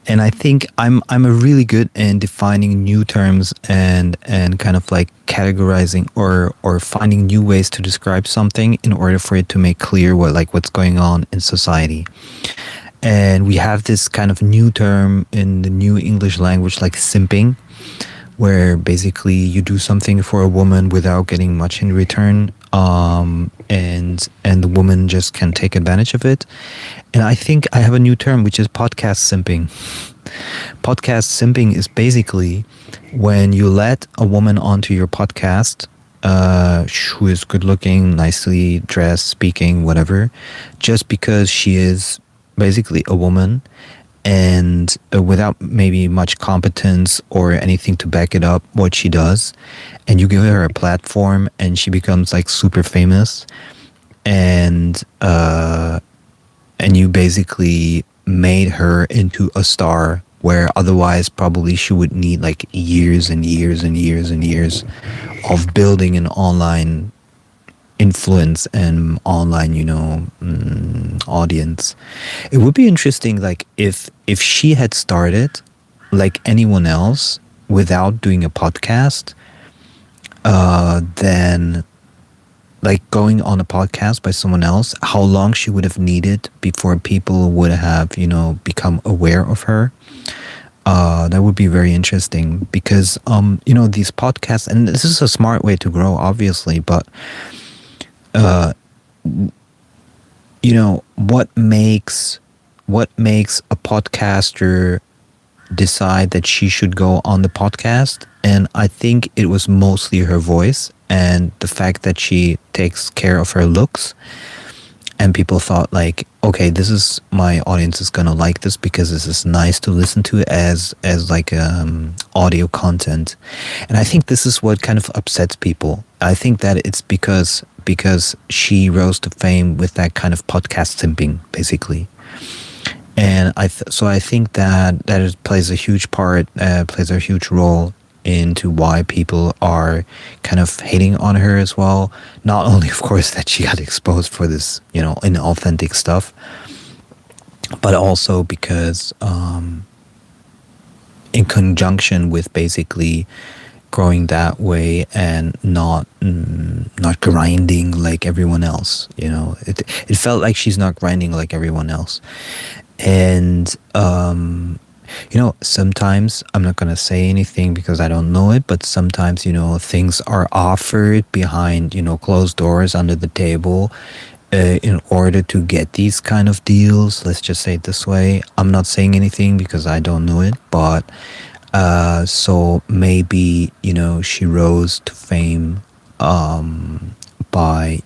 And I think I'm a really good in defining new terms and kind of like categorizing or finding new ways to describe something in order for it to make clear what's going on in society. And we have this kind of new term in the new English language like simping, where basically you do something for a woman without getting much in return, and the woman just can take advantage of it. And I think I have a new term, which is podcast simping. Podcast simping is basically when you let a woman onto your podcast, who is good looking, nicely dressed, speaking, whatever, just because she is basically a woman, and without maybe much competence or anything to back it up what she does, and you give her a platform and she becomes like super famous, and you basically made her into a star where otherwise probably she would need like years and years and years and years of building an online influence and online, audience. It would be interesting, like if she had started like anyone else without doing a podcast, then like going on a podcast by someone else, how long she would have needed before people would have, become aware of her. That would be very interesting because, these podcasts, and this is a smart way to grow, obviously, but what makes a podcaster decide that she should go on the podcast? And I think it was mostly her voice and the fact that she takes care of her looks. And people thought like, okay, this is, my audience is gonna like this because this is nice to listen to as like audio content. And I think this is what kind of upsets people. I think that it's because she rose to fame with that kind of podcast simping, basically. And so I think that plays a huge part, plays a huge role into why people are kind of hating on her as well. Not only, of course, that she got exposed for this, inauthentic stuff, but also because in conjunction with basically growing that way and not grinding like everyone else, it felt like she's not grinding like everyone else. And sometimes, I'm not going to say anything because I don't know it, but sometimes, things are offered behind, closed doors under the table in order to get these kind of deals. Let's just say it this way. I'm not saying anything because I don't know it, but so maybe, she rose to fame by,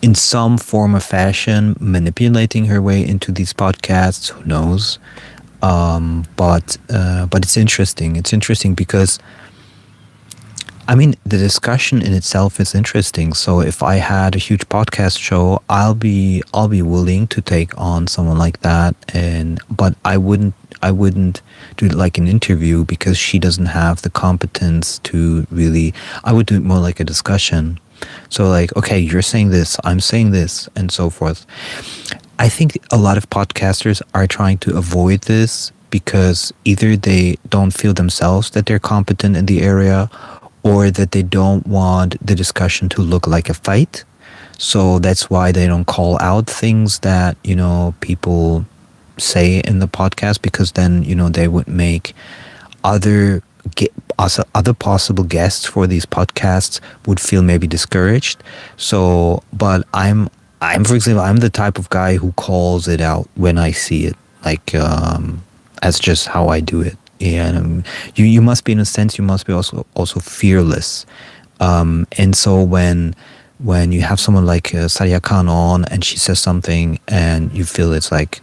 in some form or fashion, manipulating her way into these podcasts. Who knows? But it's interesting. It's interesting because, the discussion in itself is interesting. So if I had a huge podcast show, I'll be willing to take on someone like that. But I wouldn't do it like an interview because she doesn't have the competence to really. I would do it more like a discussion. So like, okay, you're saying this, I'm saying this, and so forth. I think a lot of podcasters are trying to avoid this because either they don't feel themselves that they're competent in the area, or that they don't want the discussion to look like a fight. So that's why they don't call out things that, people say in the podcast, because then, they would make other possible guests for these podcasts would feel maybe discouraged. So, but I'm for example, I'm the type of guy who calls it out when I see it. Like, that's just how I do it. And you must be, in a sense, you must be also fearless. And so when you have someone like Sadia Khan on and she says something and you feel it's like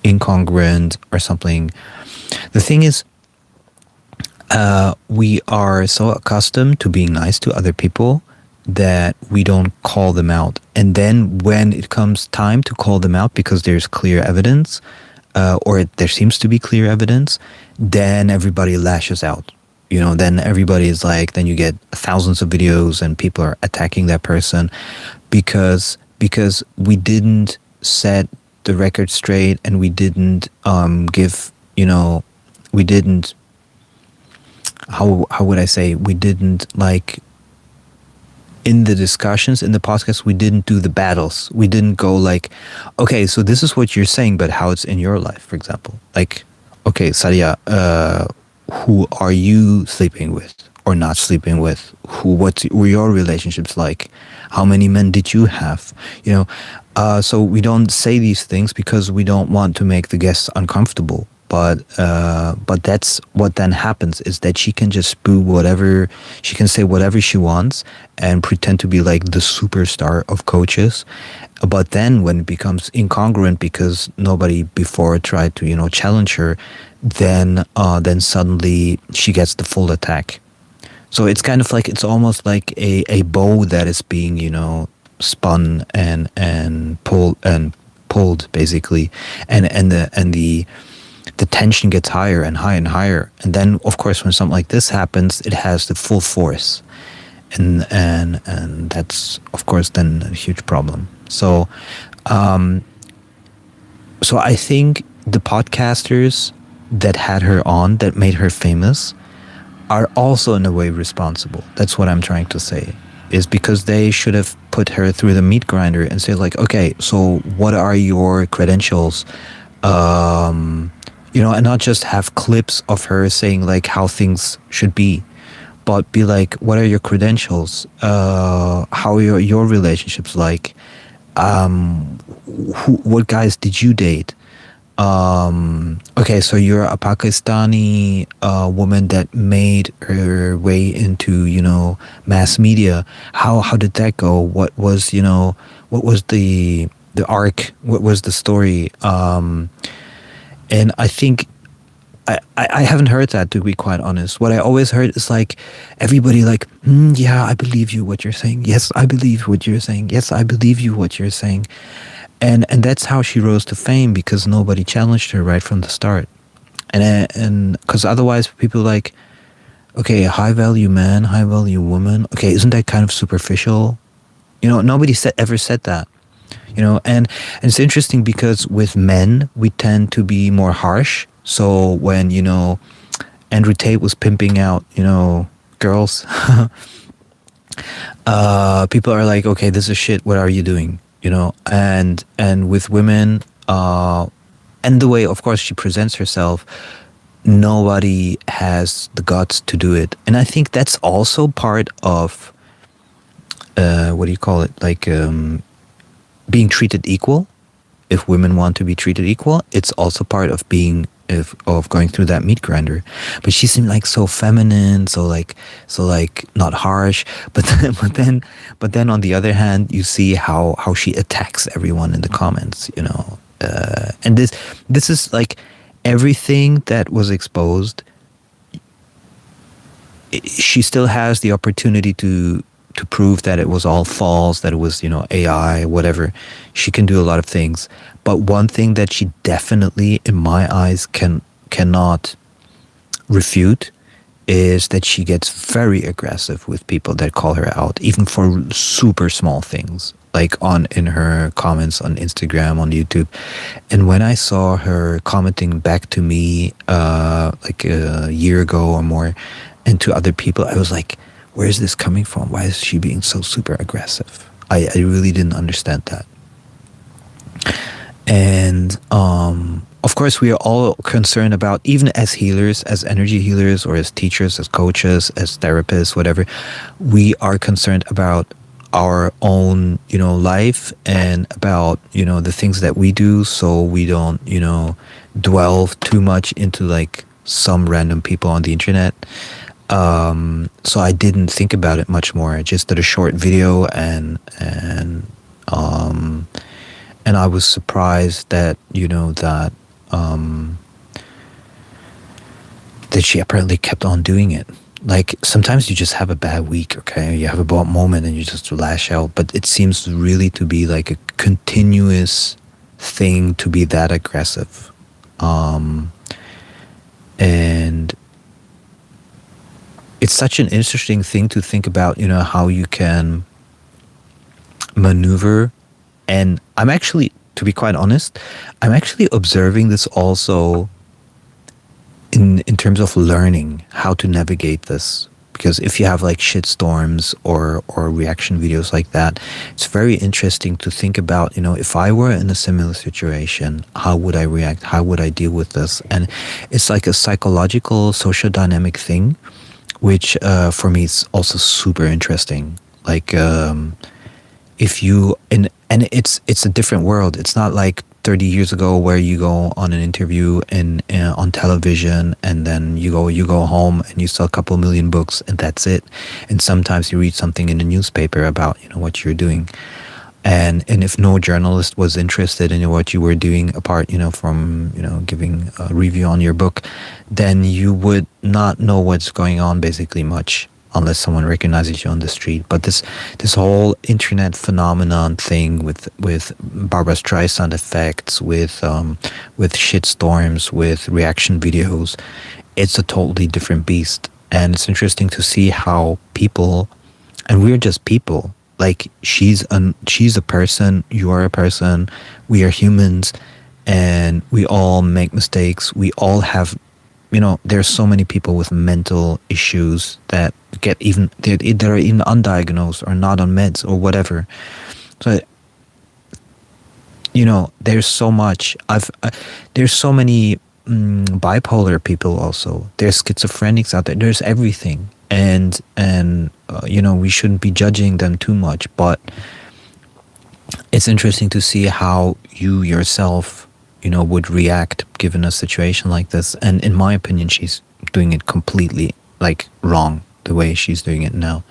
incongruent or something, the thing is, we are so accustomed to being nice to other people that we don't call them out. And then when it comes time to call them out because there's clear evidence, or there seems to be clear evidence, then everybody lashes out. Then everybody is like, then you get thousands of videos and people are attacking that person because we didn't set the record straight, and we didn't give, we didn't, how would I say, we didn't like, in the discussions in the podcast, we didn't do the battles. We didn't go like, okay, so this is what you're saying, but how it's in your life, for example. Like, okay, Sadia, who are you sleeping with or not sleeping with? What were your relationships like? How many men did you have? So we don't say these things because we don't want to make the guests uncomfortable. But that's what then happens, is that she can just spew whatever, she can say whatever she wants and pretend to be like the superstar of coaches. But then when it becomes incongruent because nobody before tried to challenge her, then suddenly she gets the full attack. So it's kind of like, it's almost like a bow that is being spun and pulled basically, and the tension gets higher and higher and higher. And then, of course, when something like this happens, it has the full force. And that's, of course, then a huge problem. So I think the podcasters that had her on, that made her famous, are also in a way responsible. That's what I'm trying to say, is because they should have put her through the meat grinder and say like, okay, so what are your credentials? And not just have clips of her saying like how things should be, but be like, what are your credentials? How are your relationships like? What guys did you date? Okay, so you're a Pakistani woman that made her way into mass media. How did that go? What was the arc? What was the story? And I think I haven't heard that, to be quite honest. What I always heard is like everybody like, yeah, I believe you what you're saying. Yes, I believe what you're saying. Yes, I believe you what you're saying. And that's how she rose to fame, because nobody challenged her right from the start. And because otherwise people like, okay, high value man, high value woman. Okay, isn't that kind of superficial? Nobody ever said that. And it's interesting because with men, we tend to be more harsh. So when, Andrew Tate was pimping out, girls, people are like, okay, this is shit. What are you doing? And with women, and the way, of course, she presents herself, nobody has the guts to do it. And I think that's also part of, what do you call it? Like, being treated equal. If women want to be treated equal, it's also part of being of going through that meat grinder. But she seemed like so feminine, so like not harsh. But then on the other hand, you see how she attacks everyone in the comments. And this is like everything that was exposed. She still has the opportunity to prove that it was all false, that it was, AI, whatever. She can do a lot of things. But one thing that she definitely, in my eyes, cannot refute is that she gets very aggressive with people that call her out, even for super small things, like in her comments on Instagram, on YouTube. And when I saw her commenting back to me like a year ago or more, and to other people, I was like, where is this coming from? Why is she being so super aggressive? I really didn't understand that. And of course, we are all concerned about, even as healers, as energy healers, or as teachers, as coaches, as therapists, whatever, we are concerned about our own, life, and about, the things that we do, so we don't, dwell too much into like some random people on the internet. So I didn't think about it much more. I just did a short video, and I was surprised that that she apparently kept on doing it. Like, sometimes you just have a bad week, okay? You have a bad moment and you just lash out. But it seems really to be like a continuous thing to be that aggressive. And it's such an interesting thing to think about, how you can maneuver. And I'm actually to be quite honest, I'm actually observing this also in terms of learning how to navigate this. Because if you have like shit storms or reaction videos like that, it's very interesting to think about, if I were in a similar situation, how would I react? How would I deal with this? And it's like a psychological, social dynamic thing, which for me is also super interesting. Like if you and it's a different world. It's not like 30 years ago where you go on an interview on television and then you go home and you sell a couple million books and that's it. And sometimes you read something in the newspaper about what you're doing. And if no journalist was interested in what you were doing apart from giving a review on your book, then you would not know what's going on basically much, unless someone recognizes you on the street. But this whole internet phenomenon thing with Barbra Streisand effects, with shitstorms, with reaction videos, it's a totally different beast. And it's interesting to see how people, and we're just people. Like she's a person, you are a person, we are humans, and we all make mistakes. We all have, there's so many people with mental issues that they're even undiagnosed or not on meds or whatever. So, there's so much. There's so many bipolar people also. There's schizophrenics out there. There's everything. And we shouldn't be judging them too much, but it's interesting to see how you yourself, would react given a situation like this. And in my opinion, she's doing it completely wrong the way she's doing it now.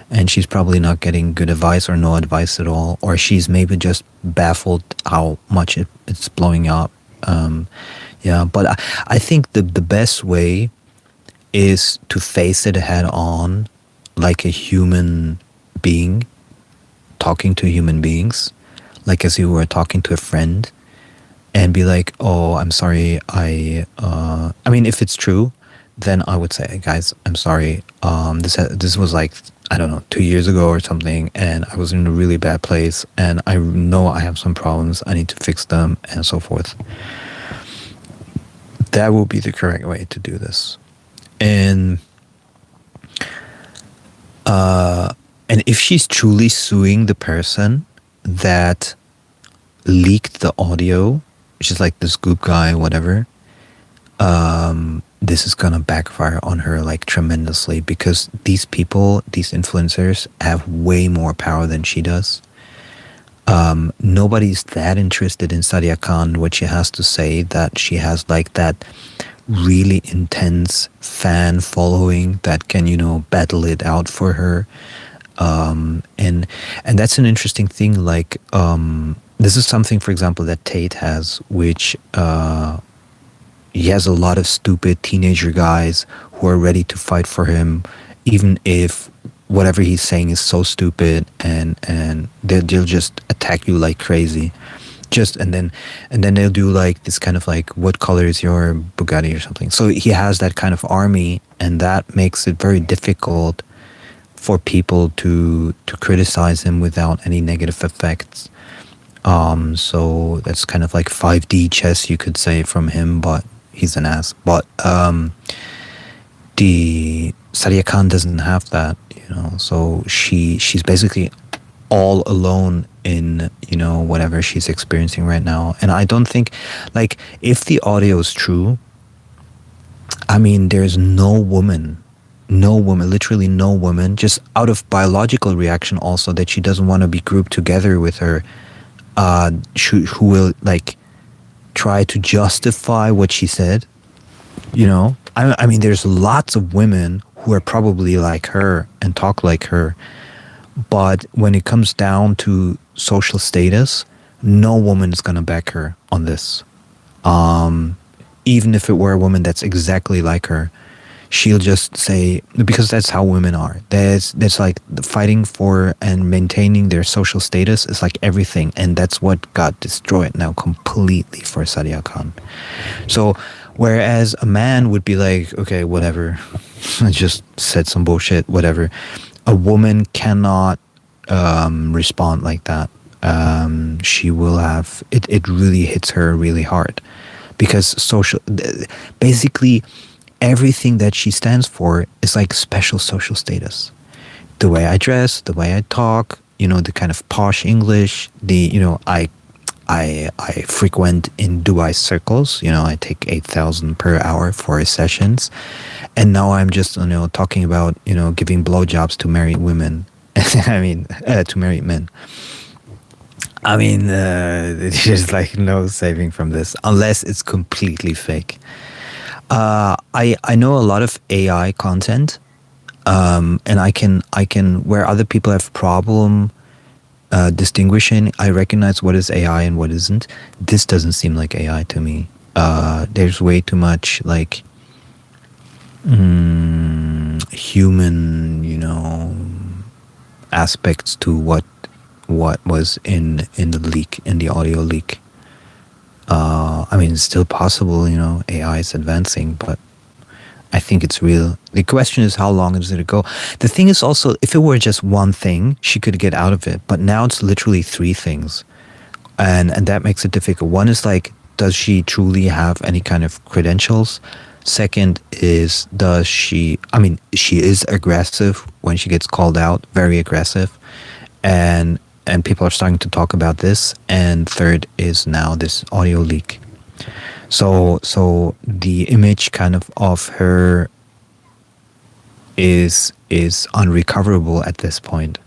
And she's probably not getting good advice or no advice at all, or she's maybe just baffled how much it's blowing up. But I think the best way is to face it head on, like a human being talking to human beings, like as you were talking to a friend, and be like, oh, I'm sorry, I mean, if it's true, then I would say, guys, I'm sorry, this was like, I don't know, 2 years ago or something, and I was in a really bad place, and I know I have some problems, I need to fix them, and so forth. That will be the correct way to do this. And if she's truly suing the person that leaked the audio, which is like this Goop guy, whatever, this is gonna backfire on her tremendously, because these people, these influencers, have way more power than she does. Nobody's that interested in Sadia Khan, what she has to say, that she has that really intense fan following that can battle it out for her, and that's an interesting thing. This is something, for example, that Tate has, which he has a lot of stupid teenager guys who are ready to fight for him, even if whatever he's saying is so stupid, and they'll just attack you like crazy. And then they'll do this kind of what color is your Bugatti or something. So he has that kind of army, and that makes it very difficult for people to criticize him without any negative effects. So that's kind of like 5D chess, you could say, from him, but he's an ass. But the Sadia Khan doesn't have that, so she's basically all alone in whatever she's experiencing right now. And I don't think, if the audio is true, I mean, there's no woman, literally no woman, just out of biological reaction also, that she doesn't want to be grouped together with her, who will try to justify what she said. I mean, there's lots of women who are probably like her and talk like her, but when it comes down to social status, no woman is going to back her on this. Even if it were a woman that's exactly like her, she'll just say, because that's how women are. That's the fighting for and maintaining their social status is everything, and that's what got destroyed now completely for Sadia Khan. So, whereas a man would be like, okay, whatever, I just said some bullshit, whatever. A woman cannot respond like that. she will have it. It really hits her really hard because basically everything that she stands for is like special social status. The way I dress, the way I talk, the kind of posh English, I frequent in Dubai circles. I take 8,000 per hour for sessions, and now I'm just talking about giving blowjobs to married women. I mean, to married men. I mean, there's like no saving from this unless it's completely fake. I know a lot of AI content, and I can where other people have problem distinguishing. I recognize what is AI and what isn't. This doesn't seem like AI to me. There's way too much like human, aspects to what was in the leak, in the audio leak. I mean, it's still possible, AI is advancing, but I think it's real. The question is, how long does it go? The thing is also, if it were just one thing, she could get out of it. But now it's literally three things. And that makes it difficult. One is like, does she truly have any kind of credentials? Second is, she is aggressive when she gets called out, very aggressive. And people are starting to talk about this. And third is now this audio leak. So the image kind of her is unrecoverable at this point.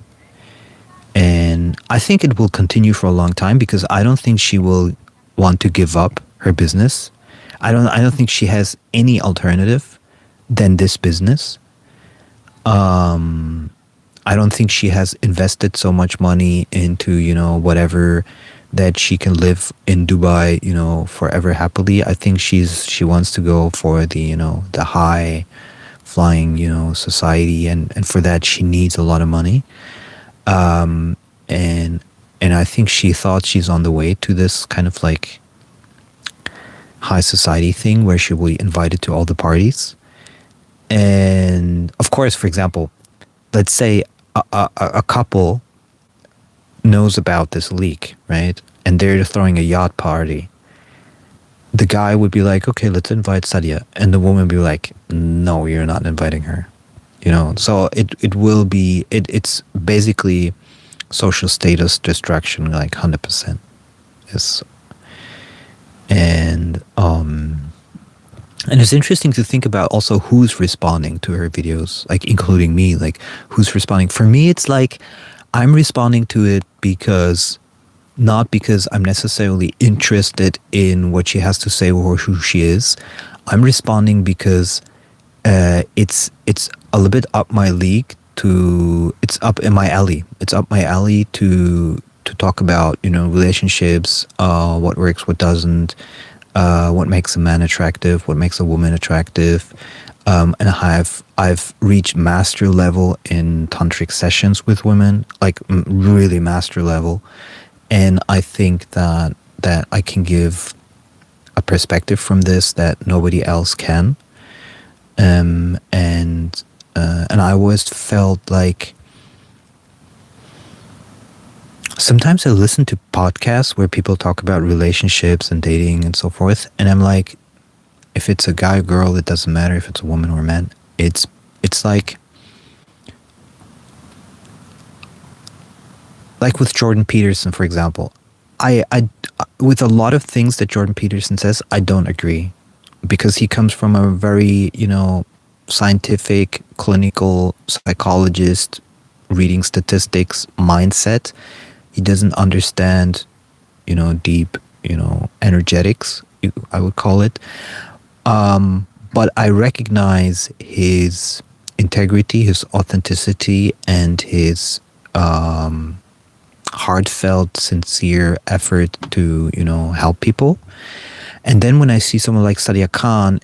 And I think it will continue for a long time because I don't think she will want to give up her business. I don't think she has any alternative than this business. I don't think she has invested so much money into, whatever, that she can live in Dubai, forever happily. I think she wants to go for the, the high flying, society. And for that, she needs a lot of money. And I think she thought she's on the way to this kind of like high society thing where she will be invited to all the parties. And of course, for example, let's say a couple knows about this leak, right? And they're throwing a yacht party. The guy would be like, okay, let's invite Sadia. And the woman would be like, no, you're not inviting her. So it will be, it's basically social status destruction, like 100%. Yes. And it's interesting to think about also who's responding to her videos, like including me, like who's responding. For me, it's like I'm responding to it not because I'm necessarily interested in what she has to say or who she is. I'm responding because it's a little bit up my league it's up in my alley. It's up my alley to talk about, relationships, what works, what doesn't, what makes a man attractive, what makes a woman attractive. And I've reached master level in tantric sessions with women, like really master level. And I think that I can give a perspective from this that nobody else can. And I always felt like sometimes I listen to podcasts where people talk about relationships and dating and so forth, and I'm like, if it's a guy or girl, it doesn't matter if it's a woman or a man. It's like with Jordan Peterson, for example. I with a lot of things that Jordan Peterson says, I don't agree, because he comes from a very, scientific, clinical psychologist, reading statistics mindset. He doesn't understand, deep, energetics, I would call it. But I recognize his integrity, his authenticity, and his heartfelt, sincere effort to, help people. And then when I see someone like Sadia Khan,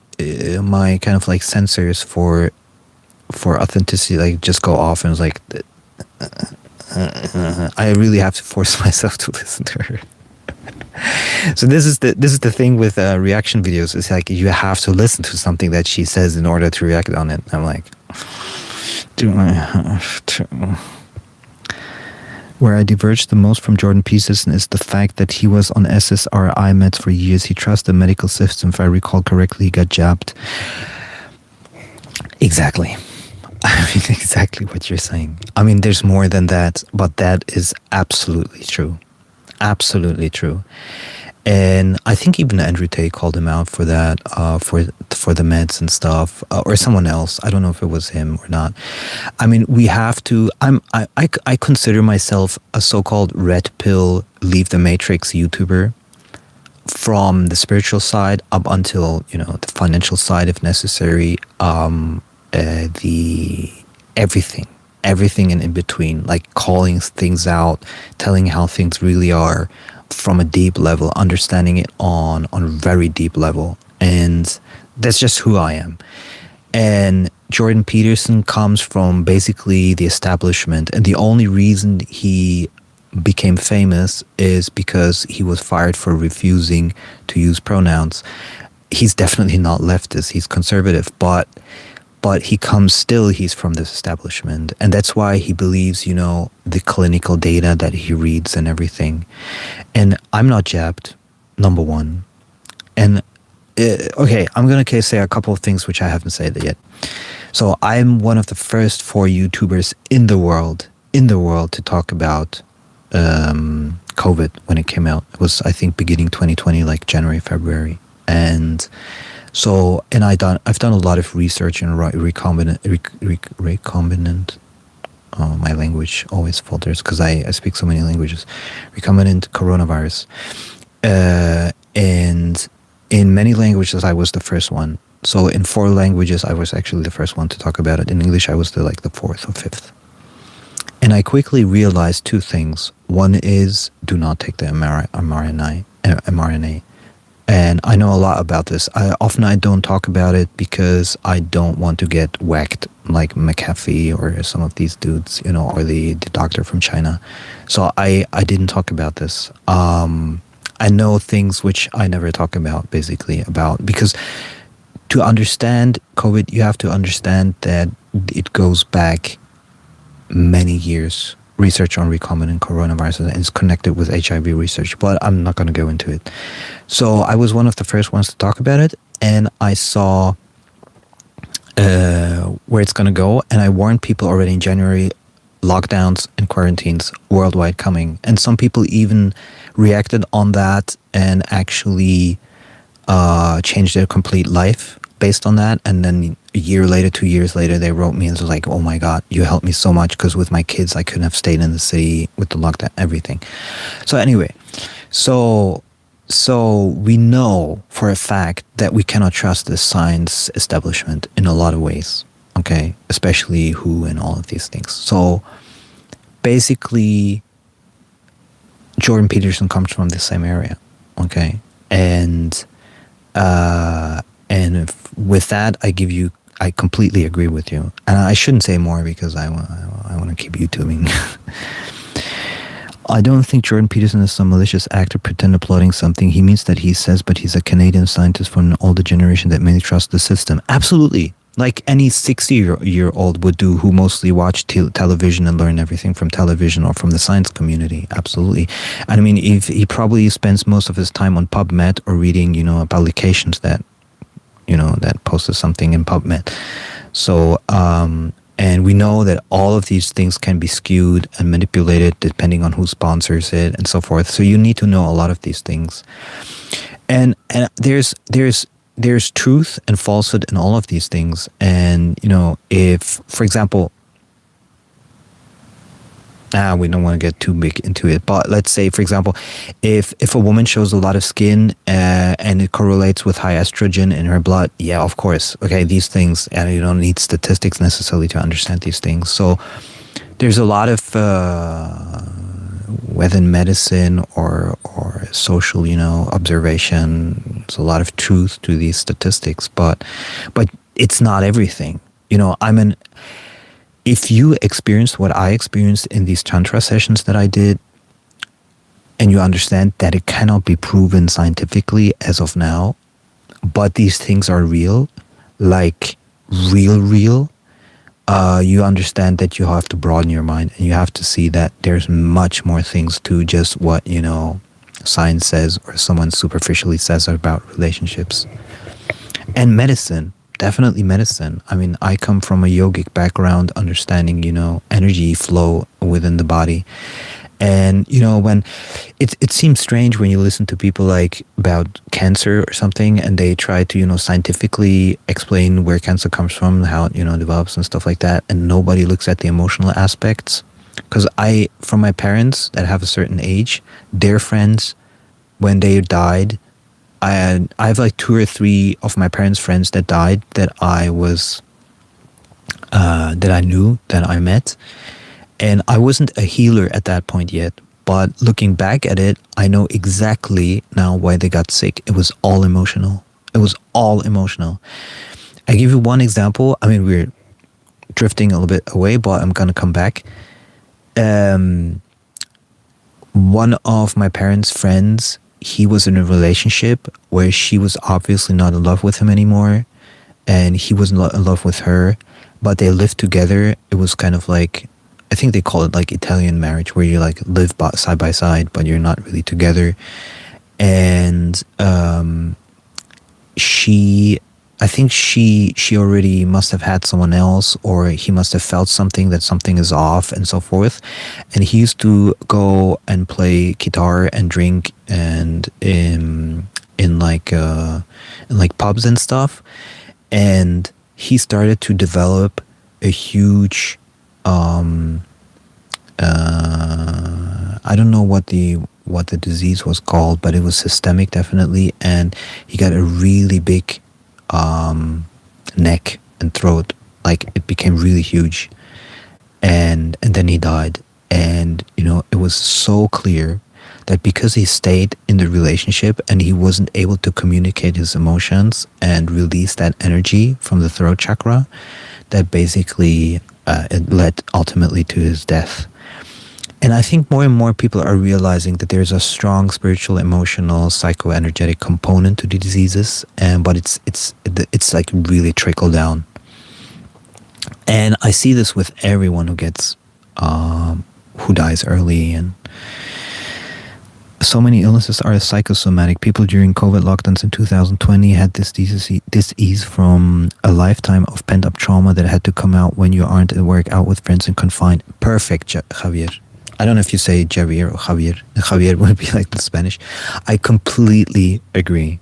my kind of like sensors for authenticity like just go off, and it's like I really have to force myself to listen to her. So this is the thing with reaction videos. It's like you have to listen to something that she says in order to react on it. I'm like, do I have to? Where I diverged the most from Jordan Peterson is the fact that he was on SSRI meds for years. He trusts the medical system. If I recall correctly, he got jabbed. Exactly. I mean, exactly what you're saying. I mean, there's more than that, but that is absolutely true. Absolutely true. And I think even Andrew Tate called him out for that, for the meds and stuff, or someone else. I don't know if it was him or not. I mean, we have to. I consider myself a so-called red pill, leave the matrix YouTuber, from the spiritual side up until the financial side, if necessary. The everything and in between, like calling things out, telling how things really are from a deep level, understanding it on a very deep level. And that's just who I am. And Jordan Peterson comes from basically the establishment, and the only reason he became famous is because he was fired for refusing to use pronouns. He's definitely not leftist, he's conservative, but he's from this establishment. And that's why he believes, the clinical data that he reads and everything. And I'm not jabbed, number one. And, okay, I'm going to say a couple of things which I haven't said yet. So I'm one of the first 4 YouTubers in the world to talk about COVID when it came out. It was, I think, beginning 2020, like January, February. And so, and I've done a lot of research in recombinant. Oh, my language always falters because I speak so many languages. Recombinant coronavirus, and in many languages I was the first one. So in 4 languages I was actually the first one to talk about it. In English I was the 4th or 5th. And I quickly realized 2 things. One is, do not take the mRNA. And I know a lot about this. I don't talk about it because I don't want to get whacked like McAfee or some of these dudes, or the doctor from China. So I didn't talk about this. I know things which I never talk about, because to understand COVID, you have to understand that it goes back many years. Research on recombinant coronavirus and it's connected with HIV research, but I'm not going to go into it. So I was one of the first ones to talk about it, and I saw where it's going to go, and I warned people already in January, lockdowns and quarantines worldwide coming, and some people even reacted on that and actually changed their complete life based on that. And then a year later, 2 years later, they wrote me and was like, oh my God, you helped me so much, because with my kids, I couldn't have stayed in the city with the lockdown, everything. So anyway, so we know for a fact that we cannot trust the science establishment in a lot of ways, okay? Especially WHO and all of these things. So basically, Jordan Peterson comes from the same area, okay? And with that, I completely agree with you. And I shouldn't say more because I want to keep YouTubing. I don't think Jordan Peterson is some malicious actor pretend applauding something. He means that he says, but he's a Canadian scientist from an older generation that mainly trusts the system. Absolutely. Like any 60-year-old would do, who mostly watch television and learn everything from television or from the science community. Absolutely. And I mean, if he probably spends most of his time on PubMed or reading, publications that posted something in PubMed. So, and we know that all of these things can be skewed and manipulated depending on who sponsors it and so forth. So you need to know a lot of these things. And there's truth and falsehood in all of these things. And, if, for example, we don't want to get too big into it, but let's say, for example, if a woman shows a lot of skin and it correlates with high estrogen in her blood, yeah, of course, okay, these things, and you don't need statistics necessarily to understand these things. So there's a lot of whether in medicine or social, observation, there's a lot of truth to these statistics, but it's not everything. If you experienced what I experienced in these Tantra sessions that I did, and you understand that it cannot be proven scientifically as of now, but these things are real, like real, you understand that you have to broaden your mind, and you have to see that there's much more things to just what, science says or someone superficially says about relationships. And medicine, definitely medicine. I mean, I come from a yogic background, understanding, energy flow within the body. And, when it seems strange when you listen to people like about cancer or something, and they try to, scientifically explain where cancer comes from, how it, develops and stuff like that. And nobody looks at the emotional aspects. Because from my parents that have a certain age, their friends, when they died, I have like 2 or 3 of my parents' friends that died that I knew, that I met. And I wasn't a healer at that point yet. But looking back at it, I know exactly now why they got sick. It was all emotional. It was all emotional. I give you one example. I mean, we're drifting a little bit away, but I'm going to come back. One of my parents' friends, he was in a relationship where she was obviously not in love with him anymore, and he was not in love with her, but they lived together. It was kind of like, I think they call it like Italian marriage, where you like live side by side, but you're not really together. And I think she already must have had someone else, or he must have felt something, that something is off and so forth. And he used to go and play guitar and drink and in like pubs and stuff. And he started to develop a huge I don't know what the disease was called, but it was systemic, definitely. And he got a really big neck and throat, like it became really huge, and then he died. And it was so clear that because he stayed in the relationship and he wasn't able to communicate his emotions and release that energy from the throat chakra, that basically it led ultimately to his death. And I think more and more people are realizing that there's a strong spiritual, emotional, psychoenergetic component to the diseases, but it's like really trickle down. And I see this with everyone who gets who dies early, and so many illnesses are psychosomatic. People during COVID lockdowns in 2020 had this disease from a lifetime of pent-up trauma that had to come out when you aren't at work, out with friends and confined. Perfect, Javier. I don't know if you say Javier or Javier. Javier would be like the Spanish. I completely agree.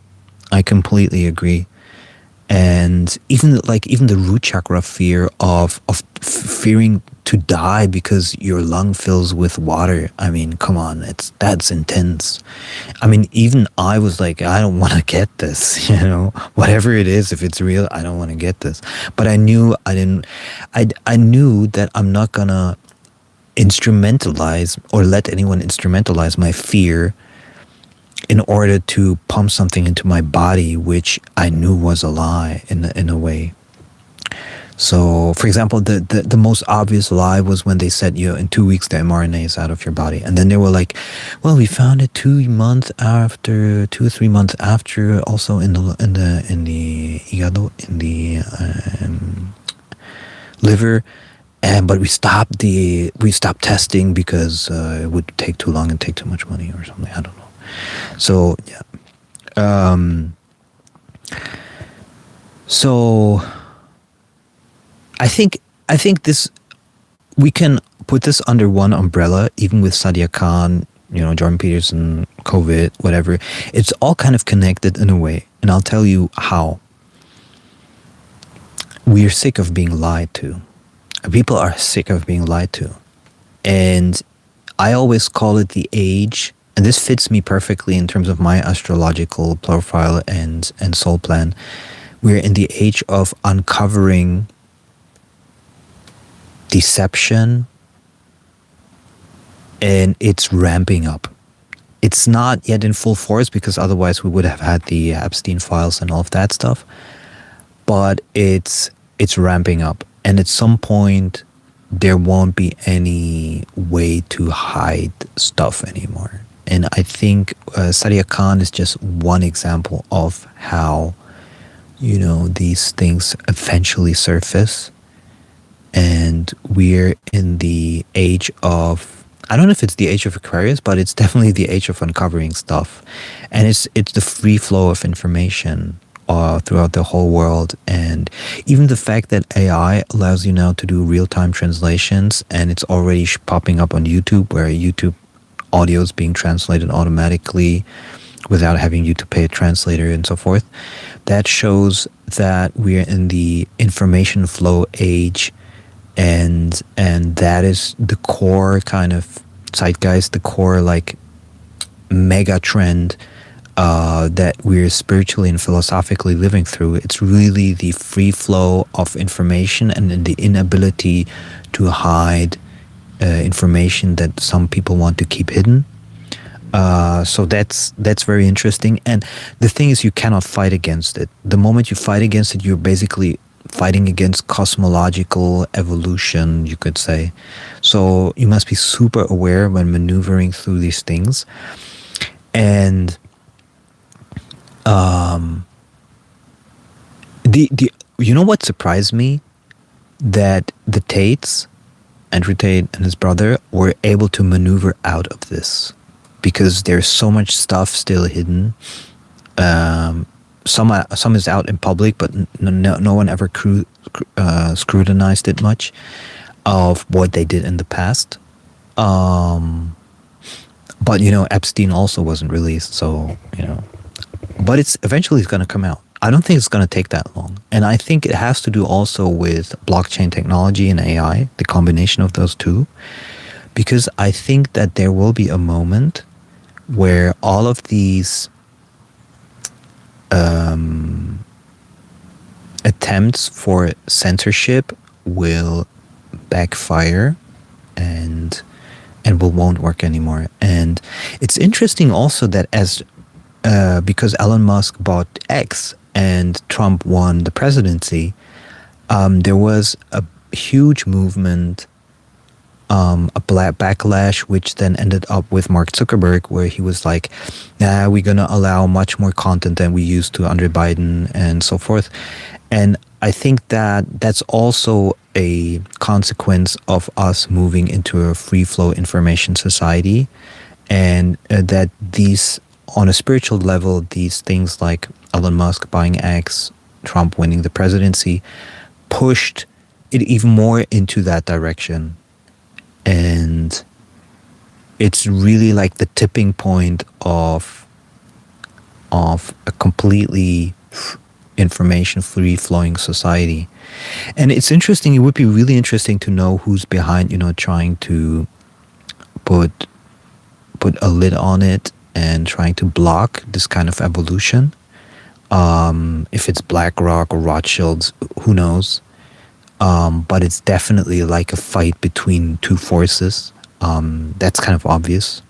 And even the root chakra fear of fearing to die because your lung fills with water. I mean, come on, that's intense. I mean, even I was like, I don't want to get this, whatever it is, if it's real, I don't want to get this. But I knew I knew that I'm not gonna instrumentalize or let anyone instrumentalize my fear in order to pump something into my body, which I knew was a lie in a way. So, for example, the most obvious lie was when they said, in 2 weeks the mRNA is out of your body, and then they were like, well, we found it 2 or 3 months after, also in the hígado, in the liver. But we stopped testing because it would take too long and take too much money or something. I don't know. So yeah. So I think this, we can put this under one umbrella, even with Sadia Khan, Jordan Peterson, COVID, whatever. It's all kind of connected in a way, and I'll tell you how. We are sick of being lied to. People are sick of being lied to. And I always call it the age, and this fits me perfectly in terms of my astrological profile and soul plan. We're in the age of uncovering deception, and it's ramping up. It's not yet in full force, because otherwise we would have had the Epstein files and all of that stuff. But it's ramping up. And at some point, there won't be any way to hide stuff anymore. And I think Sadia Khan is just one example of how, these things eventually surface. and we're in the age of, I don't know if it's the age of Aquarius, but it's definitely the age of uncovering stuff, and it's the free flow of information throughout the whole world. And even the fact that AI allows you now to do real-time translations, and it's already popping up on YouTube, where YouTube audio is being translated automatically without having you to pay a translator and so forth. That shows that we're in the information flow age, and that is the core kind of zeitgeist, the core like mega trend that we're spiritually and philosophically living through. It's really the free flow of information and the inability to hide information that some people want to keep hidden. So that's very interesting. And the thing is, you cannot fight against it. The moment you fight against it, you're basically fighting against cosmological evolution, you could say. So you must be super aware when maneuvering through these things. And the you know what surprised me? That the Tates, Andrew Tate and his brother, were able to maneuver out of this, because there's so much stuff still hidden. Some is out in public, but no one ever scrutinized it much of what they did in the past. But Epstein also wasn't released, so but it's eventually going to come out. I don't think it's going to take that long, and I think it has to do also with blockchain technology and AI, the combination of those two, because I think that there will be a moment where all of these attempts for censorship will backfire and won't work anymore. And it's interesting also that because Elon Musk bought X and Trump won the presidency, there was a huge movement, a backlash, which then ended up with Mark Zuckerberg, where he was like, we're going to allow much more content than we used to under Biden and so forth. And I think that that's also a consequence of us moving into a free flow information society, and that these, on a spiritual level, these things like Elon Musk buying X, Trump winning the presidency, pushed it even more into that direction. And it's really like the tipping point of a completely information free flowing society. And it's interesting, it would be really interesting to know who's behind, trying to put a lid on it and trying to block this kind of evolution. If it's BlackRock or Rothschilds, who knows? But it's definitely like a fight between two forces. That's kind of obvious.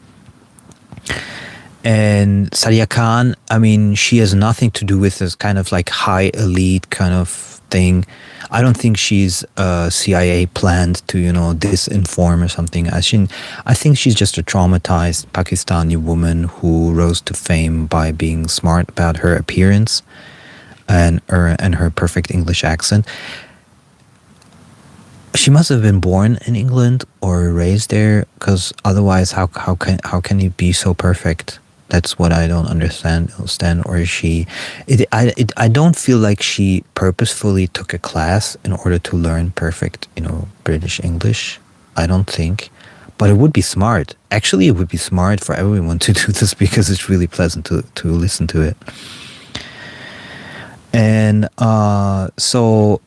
And Sadia Khan, I mean, she has nothing to do with this kind of like high elite kind of thing. I don't think she's CIA planned to, disinform or something. I think she's just a traumatized Pakistani woman who rose to fame by being smart about her appearance and her perfect English accent. She must have been born in England or raised there, because otherwise, how can you be so perfect? That's what I don't understand. Or is she? I don't feel like she purposefully took a class in order to learn perfect, British English. I don't think, but it would be smart. Actually, it would be smart for everyone to do this, because it's really pleasant to listen to it. And so.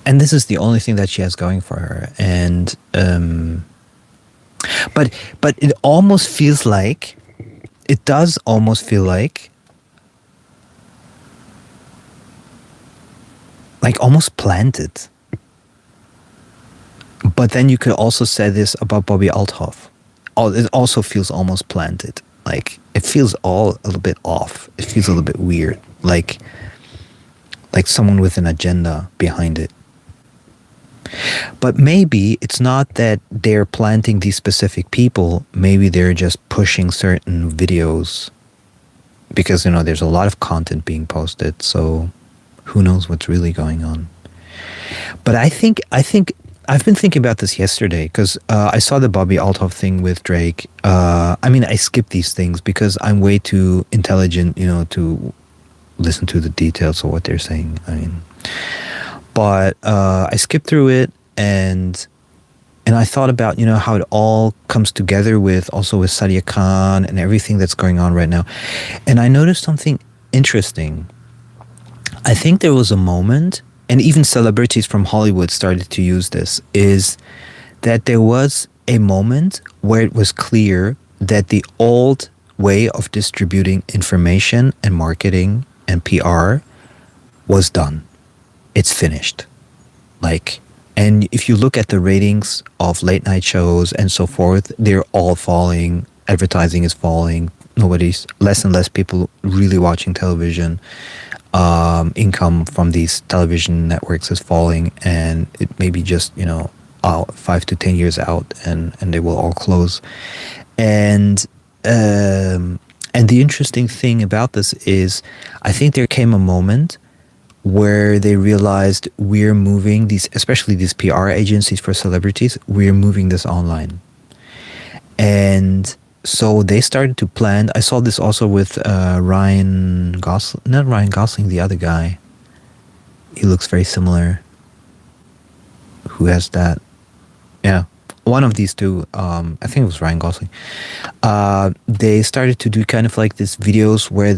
And this is the only thing that she has going for her. And but it almost feels like, it does almost feel like almost planted. But then you could also say this about Bobby Althoff. It also feels almost planted. Like, it feels all a little bit off. It feels a little bit weird. Like someone with an agenda behind it. But maybe it's not that they're planting these specific people. Maybe they're just pushing certain videos, because there's a lot of content being posted. So Who knows what's really going on? But I think I've been thinking about this yesterday because I saw the Bobby Althoff thing with Drake. I mean, I skip these things because I'm way too intelligent, to listen to the details of what they're saying. I mean, but I skipped through it, and I thought about how it all comes together with Sadia Khan and everything that's going on right now, and I noticed something interesting. I think there was a moment, and even celebrities from Hollywood started to use this, is that there was a moment where it was clear that the old way of distributing information and marketing and PR was done. It's finished. And if you look at the ratings of late night shows and so forth, they're all falling. Advertising is falling. Less and less people really watching television. Income from these television networks is falling, and it may be just 5 to 10 years out, and they will all close. And the interesting thing about this is, I think there came a moment where they realized we're moving especially these PR agencies for celebrities, we're moving this online. And so they started to plan. I saw this also with Ryan Gosling, not Ryan Gosling, the other guy. He looks very similar. Who has that? Yeah, one of these two. I think it was Ryan Gosling. They started to do kind of like this videos where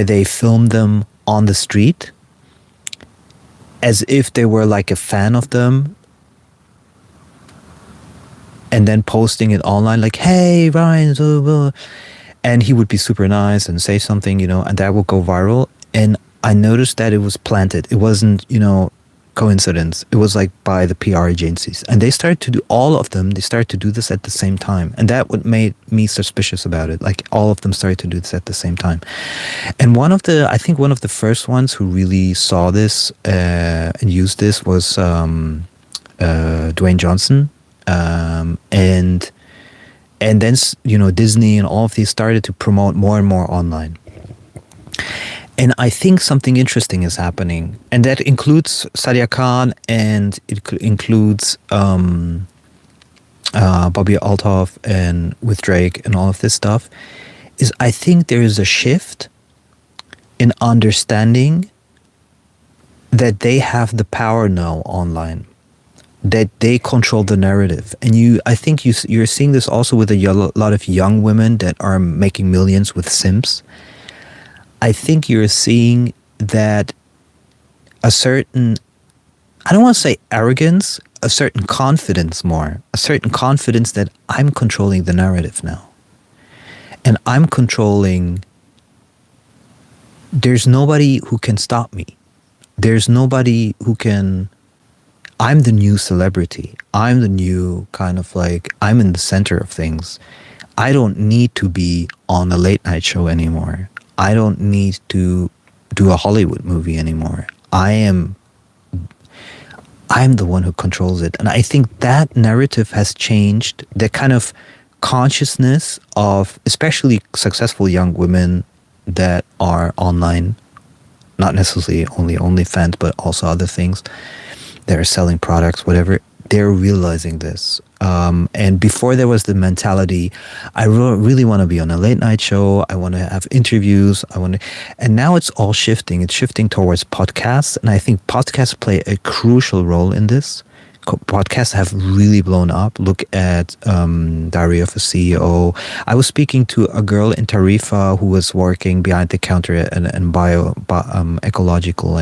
they filmed them on the street, as if they were like a fan of them, and then posting it online, like, hey, Ryan, blah, blah. And he would be super nice and say something, and that would go viral. And I noticed that it was planted. It wasn't, coincidence. It was like by the PR agencies. And they started to do, all of them, they started to do this at the same time. And that what made me suspicious about it. Like, all of them started to do this at the same time. And I think one of the first ones who really saw this and used this was Dwayne Johnson. And then Disney and all of these started to promote more and more online. And I think something interesting is happening, and that includes Sadia Khan, and it includes Bobby Althoff and with Drake and all of this stuff. Is I think there is a shift in understanding that they have the power now online, that they control the narrative. And I think you're seeing this also with a lot of young women that are making millions with simps. I think you're seeing that a certain, I don't want to say arrogance, a certain confidence that I'm controlling the narrative now. And I'm controlling, there's nobody who can stop me. There's nobody who can, I'm the new celebrity. I'm the new kind of like, I'm in the center of things. I don't need to be on a late night show anymore. I don't need to do a Hollywood movie anymore. I'm the one who controls it. And I think that narrative has changed. The kind of consciousness of especially successful young women that are online, not necessarily only OnlyFans, but also other things. They're selling products, whatever. They're realizing this. And before there was the mentality, I really want to be on a late night show. I want to have interviews. And now it's all shifting. It's shifting towards podcasts. And I think podcasts play a crucial role in this. Podcasts have really blown up. Look at Diary of a CEO. I was speaking to a girl in Tarifa who was working behind the counter at an ecological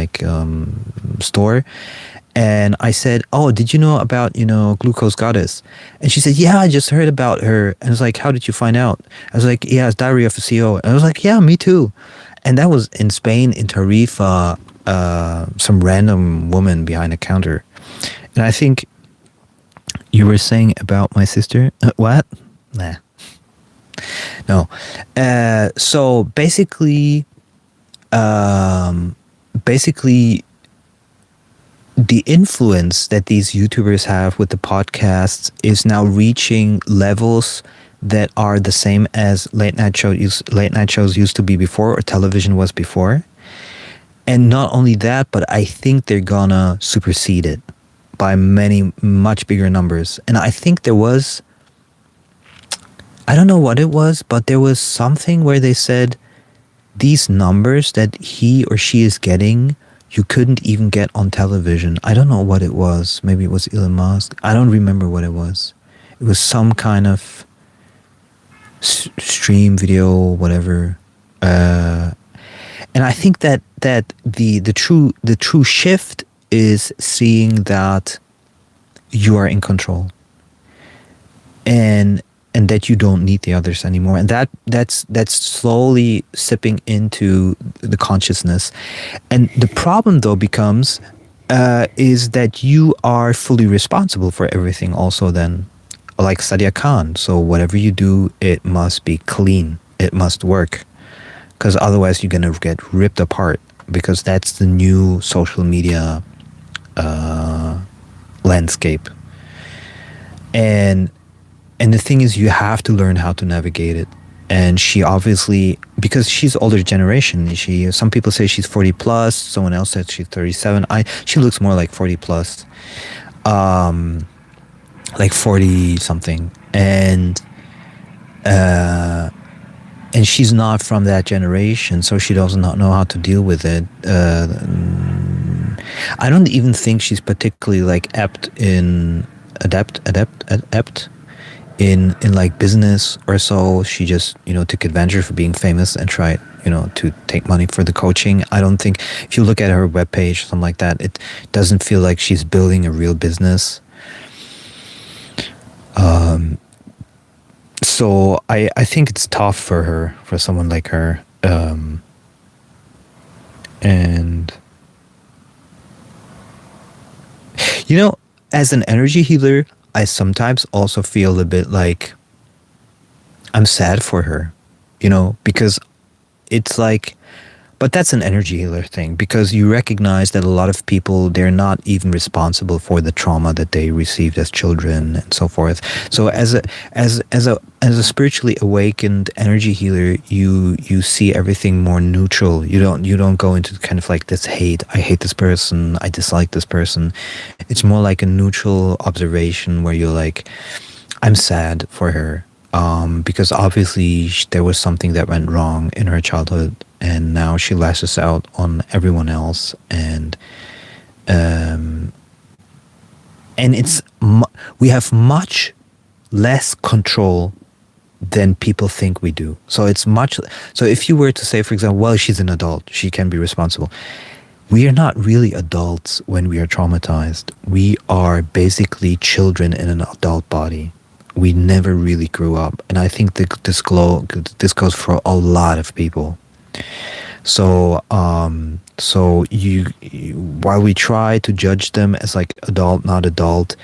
store. And I said, oh, did you know about, Glucose Goddess? And she said, yeah, I just heard about her. And I was like, how did you find out? I was like, yeah, it's Diary of a CEO. And I was like, yeah, me too. And that was in Spain, in Tarifa, some random woman behind a counter. And I think you were saying about my sister. What? Nah. No. So basically, the influence that these YouTubers have with the podcasts is now reaching levels that are the same as late night shows used to be before, or television was before. And not only that, but I think they're gonna supersede it by many, much bigger numbers. And I think there was, I don't know what it was, but there was something where they said these numbers that he or she is getting, you couldn't even get on television. I don't know what it was. Maybe it was Elon Musk. I don't remember what it was. It was some kind of stream video, whatever. And I think that the true shift is seeing that you are in control, and that you don't need the others anymore, and that's slowly sipping into the consciousness. And the problem though becomes is that you are fully responsible for everything also then, like Sadia Khan. So whatever you do, it must be clean, it must work, because otherwise you're gonna get ripped apart, because that's the new social media landscape. And the thing is, you have to learn how to navigate it. And she obviously, because she's older generation, some people say she's 40 plus, someone else said she's 37. She looks more like 40 plus, like 40 something. And she's not from that generation, so she does not know how to deal with it. I don't even think she's particularly like adept in like business or so. She just, took advantage for being famous and tried, to take money for the coaching. I don't think, if you look at her webpage, something like that, it doesn't feel like she's building a real business. So I think it's tough for someone like her. And, as an energy healer, I sometimes also feel a bit like I'm sad for her, because it's like, but that's an energy healer thing, because you recognize that a lot of people, they're not even responsible for the trauma that they received as children and so forth. So as a spiritually awakened energy healer, you see everything more neutral. You don't go into kind of like this hate. I hate this person. I dislike this person. It's more like a neutral observation where you're like, I'm sad for her. Because obviously there was something that went wrong in her childhood, and now she lashes out on everyone else, and we have much less control than people think we do. So if you were to say, for example, well, she's an adult, she can be responsible. We are not really adults when we are traumatized. We are basically children in an adult body. We never really grew up, and I think this goes for a lot of people. So, while we try to judge them as like adult, not adult,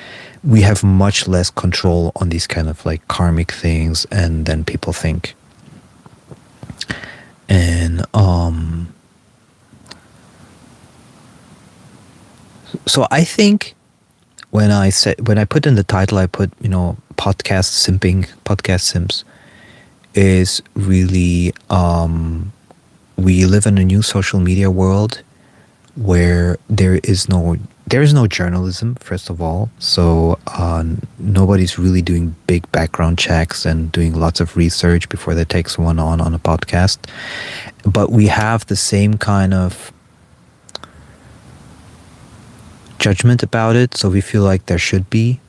we have much less control on these kind of like karmic things, and then people think. And so I think when I put in the title, I put podcast simping, podcast simps, is really we live in a new social media world where there is no journalism, first of all. So nobody's really doing big background checks and doing lots of research before they take someone on a podcast. But we have the same kind of judgment about it, so we feel like there should be.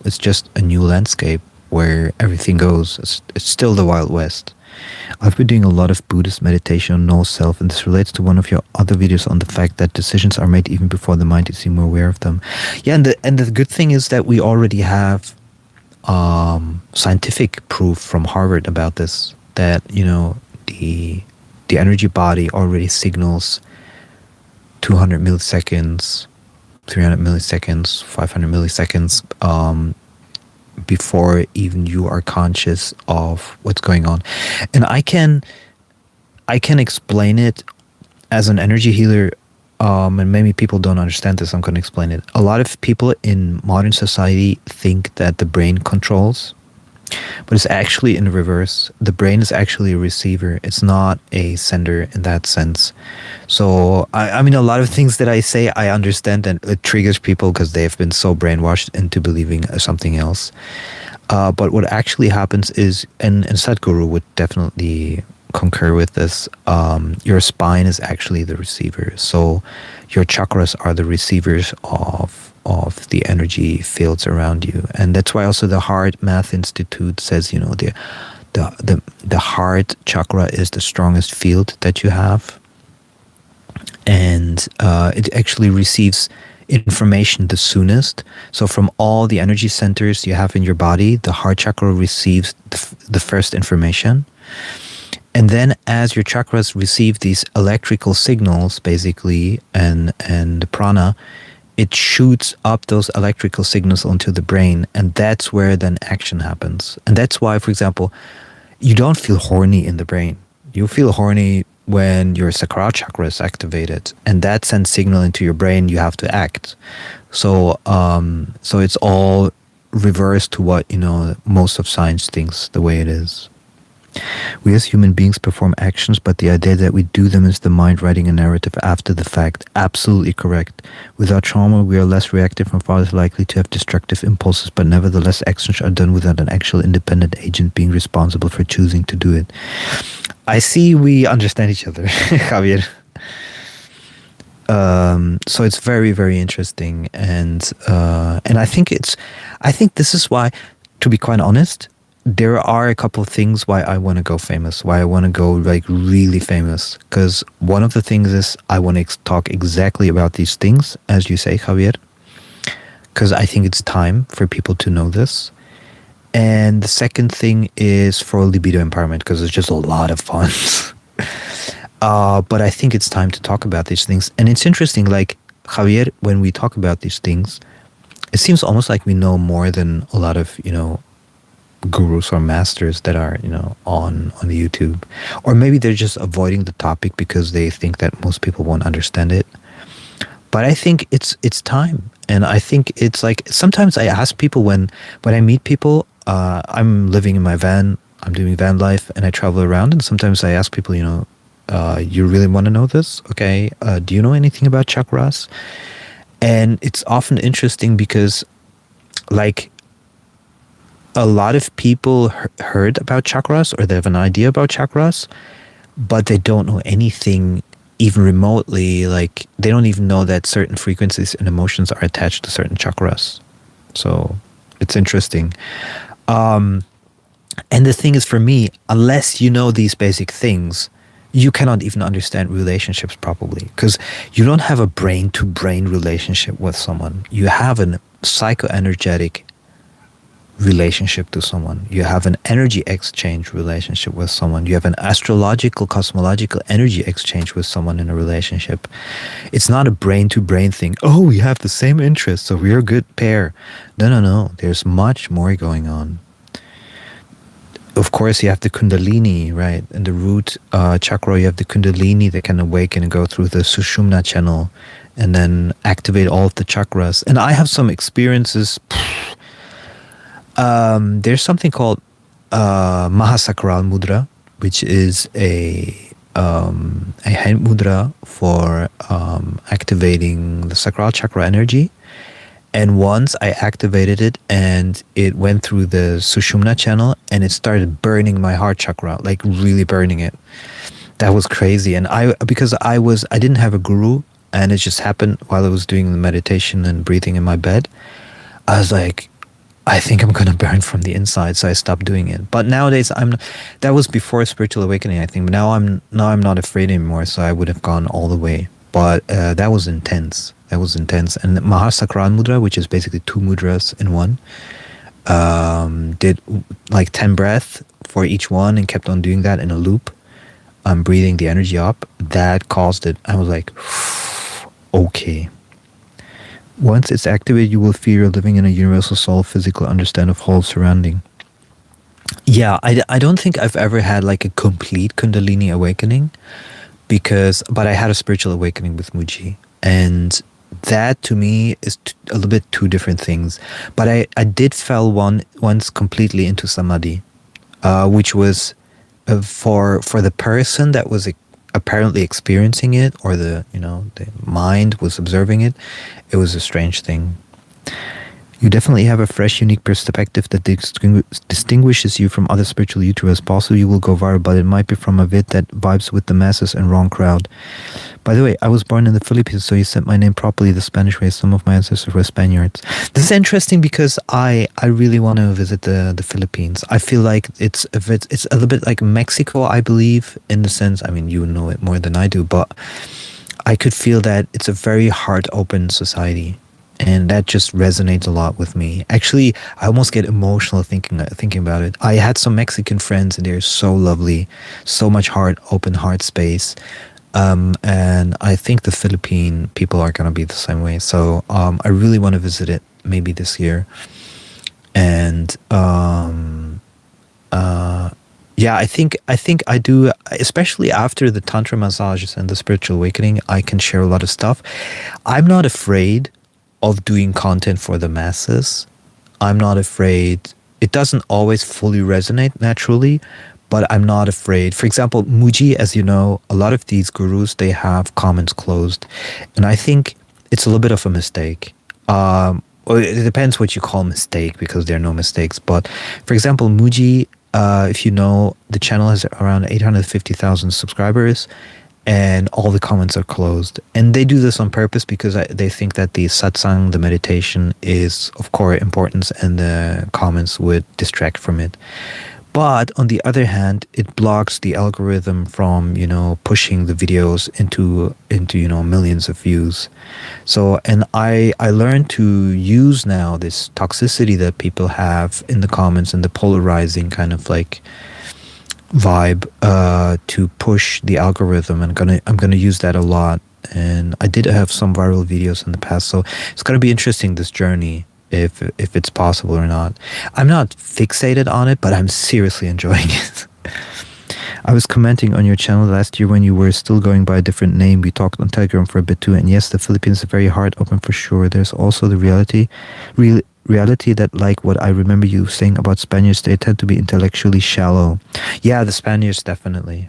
It's just a new landscape where everything goes. It's still the Wild West. I've been doing a lot of Buddhist meditation on no self, and this relates to one of your other videos on the fact that decisions are made even before the mind is even aware of them. Yeah, and the good thing is that we already have scientific proof from Harvard about this, that the energy body already signals 200 milliseconds, 300 milliseconds, 500 milliseconds before even you are conscious of what's going on. And I can explain it as an energy healer, and maybe people don't understand this. I'm going to explain it. A lot of people in modern society think that the brain controls, but it's actually in reverse. The brain is actually a receiver. It's not a sender in that sense. So, I mean, a lot of things that I say, I understand, and it triggers people because they've been so brainwashed into believing something else. But what actually happens is, and Sadhguru would definitely concur with this, your spine is actually the receiver. So your chakras are the receivers of the energy fields around you. And that's why also the Heart Math Institute says, the heart chakra is the strongest field that you have. And it actually receives information the soonest. So from all the energy centers you have in your body, the heart chakra receives the first information. And then as your chakras receive these electrical signals, basically, and the prana, it shoots up those electrical signals onto the brain, and that's where then action happens. And that's why, for example, you don't feel horny in the brain. You feel horny when your sacral chakra is activated, and that sends signal into your brain. You have to act. So it's all reversed to what most of science thinks the way it is. We as human beings perform actions, but the idea that we do them is the mind writing a narrative after the fact. Absolutely correct. Without trauma, we are less reactive and far less likely to have destructive impulses, but nevertheless, actions are done without an actual independent agent being responsible for choosing to do it. I see we understand each other, Javier. So it's very, very interesting, and I think this is why, to be quite honest, there are a couple of things why I want to go famous, why I want to go like really famous. Because one of the things is I want to talk exactly about these things, as you say, Javier, because I think it's time for people to know this. And the second thing is for libido empowerment, because it's just a lot of fun. But I think it's time to talk about these things. And it's interesting, like, Javier, when we talk about these things, it seems almost like we know more than a lot of, gurus or masters that are, on the YouTube. Or maybe they're just avoiding the topic because they think that most people won't understand it. But I think it's time. And I think it's like, sometimes I ask people when I meet people, I'm living in my van, I'm doing van life, and I travel around, and sometimes I ask people, you really want to know this? Okay, do you know anything about chakras? And it's often interesting because, like, a lot of people heard about chakras, or they have an idea about chakras, but they don't know anything even remotely. Like, they don't even know that certain frequencies and emotions are attached to certain chakras. So it's interesting. And the thing is, for me, unless you know these basic things, you cannot even understand relationships properly, because you don't have a brain-to-brain relationship with someone. You have a psychoenergetic relationship to someone. You have an energy exchange relationship with someone. You have an astrological, cosmological energy exchange with someone in a relationship. It's not a brain-to-brain thing. Oh, we have the same interests, so we're a good pair. No. There's much more going on. Of course, you have the Kundalini, right? In the root chakra, you have the Kundalini that can awaken and go through the Sushumna channel and then activate all of the chakras. And I have some experiences. There's something called Mahasakral Mudra, which is a hand mudra for activating the sacral chakra energy. And once I activated it, and it went through the Sushumna channel, and it started burning my heart chakra, like really burning it. That was crazy. And because I didn't have a guru, and it just happened while I was doing the meditation and breathing in my bed. I was like, I think I'm gonna burn from the inside, so I stopped doing it. But nowadays, that was before spiritual awakening, I think. But now I'm not afraid anymore, so I would have gone all the way. But that was intense. And the Mahasakral Mudra, which is basically two mudras in one, did like 10 breaths for each one and kept on doing that in a loop. Breathing the energy up. That caused it. I was like, okay. Once it's activated, you will feel you're living in a universal soul, physical understand of whole surrounding. Yeah, I don't think I've ever had like a complete Kundalini awakening, but I had a spiritual awakening with Mooji. And that to me is a little bit two different things. But I did fell once completely into samadhi, which was for the person that was apparently experiencing it, or the the mind was observing it. It was a strange thing. You definitely have a fresh, unique perspective that distinguishes you from other spiritual YouTubers. Possibly you will go viral, but it might be from a vid that vibes with the masses and wrong crowd. By the way, I was born in the Philippines, so you said my name properly the Spanish way. Some of my ancestors were Spaniards. This is interesting because I really want to visit the Philippines. I feel like it's a little bit like Mexico, I believe, in the sense, I mean, you know it more than I do, but I could feel that it's a very heart-open society. And that just resonates a lot with me. Actually, I almost get emotional thinking about it. I had some Mexican friends, and they're so lovely, so much open heart space. And I think the Philippine people are gonna be the same way. So I really want to visit it maybe this year. And yeah, I think I do, especially after the tantra massages and the spiritual awakening. I can share a lot of stuff. I'm not afraid of doing content for the masses. I'm not afraid. It doesn't always fully resonate naturally, but I'm not afraid. For example, Mooji, as you know, a lot of these gurus, they have comments closed. And I think it's a little bit of a mistake. Well, it depends what you call mistake, because there are no mistakes. But for example, Mooji, if you know, the channel has around 850,000 subscribers, and all the comments are closed. And they do this on purpose because they think that the satsang, the meditation, is of core importance, and the comments would distract from it. But on the other hand, it blocks the algorithm from, pushing the videos into millions of views. So, and I learned to use now this toxicity that people have in the comments, and the polarizing kind of like vibe to push the algorithm. And I'm gonna use that a lot. And I did have some viral videos in the past, so it's gonna be interesting, this journey, if it's possible or not. I'm not fixated on it, but I'm seriously enjoying it. I was commenting on your channel last year when you were still going by a different name. We talked on Telegram for a bit too, and yes, the Philippines is very hard open for sure. There's also the reality that, like what I remember you saying about Spaniards, they tend to be intellectually shallow. Yeah, the Spaniards, definitely.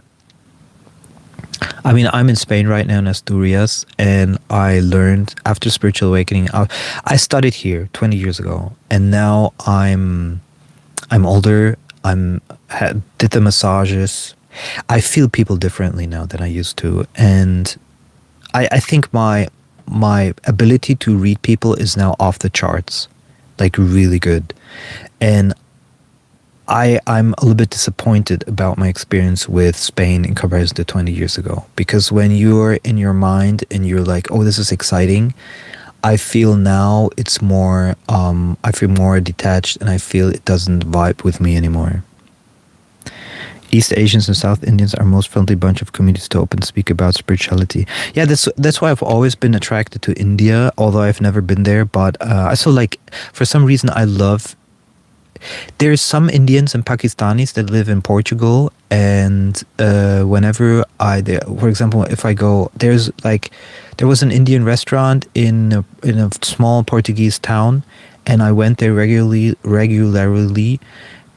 I mean, I'm in Spain right now, in Asturias, and I learned after spiritual awakening. I studied here 20 years ago, and now I'm older. Did the massages. I feel people differently now than I used to, and I think my ability to read people is now off the charts, like really good. And I'm a little bit disappointed about my experience with Spain in comparison to 20 years ago. Because when you're in your mind and you're like, oh, this is exciting, I feel now it's more, I feel more detached, and I feel it doesn't vibe with me anymore. East Asians and South Indians are most friendly bunch of communities to open speak about spirituality. Yeah, that's why I've always been attracted to India, although I've never been there. But I also like, for some reason, I love. There's some Indians and Pakistanis that live in Portugal, and whenever for example, if I go, there was an Indian restaurant in a small Portuguese town, and I went there regularly,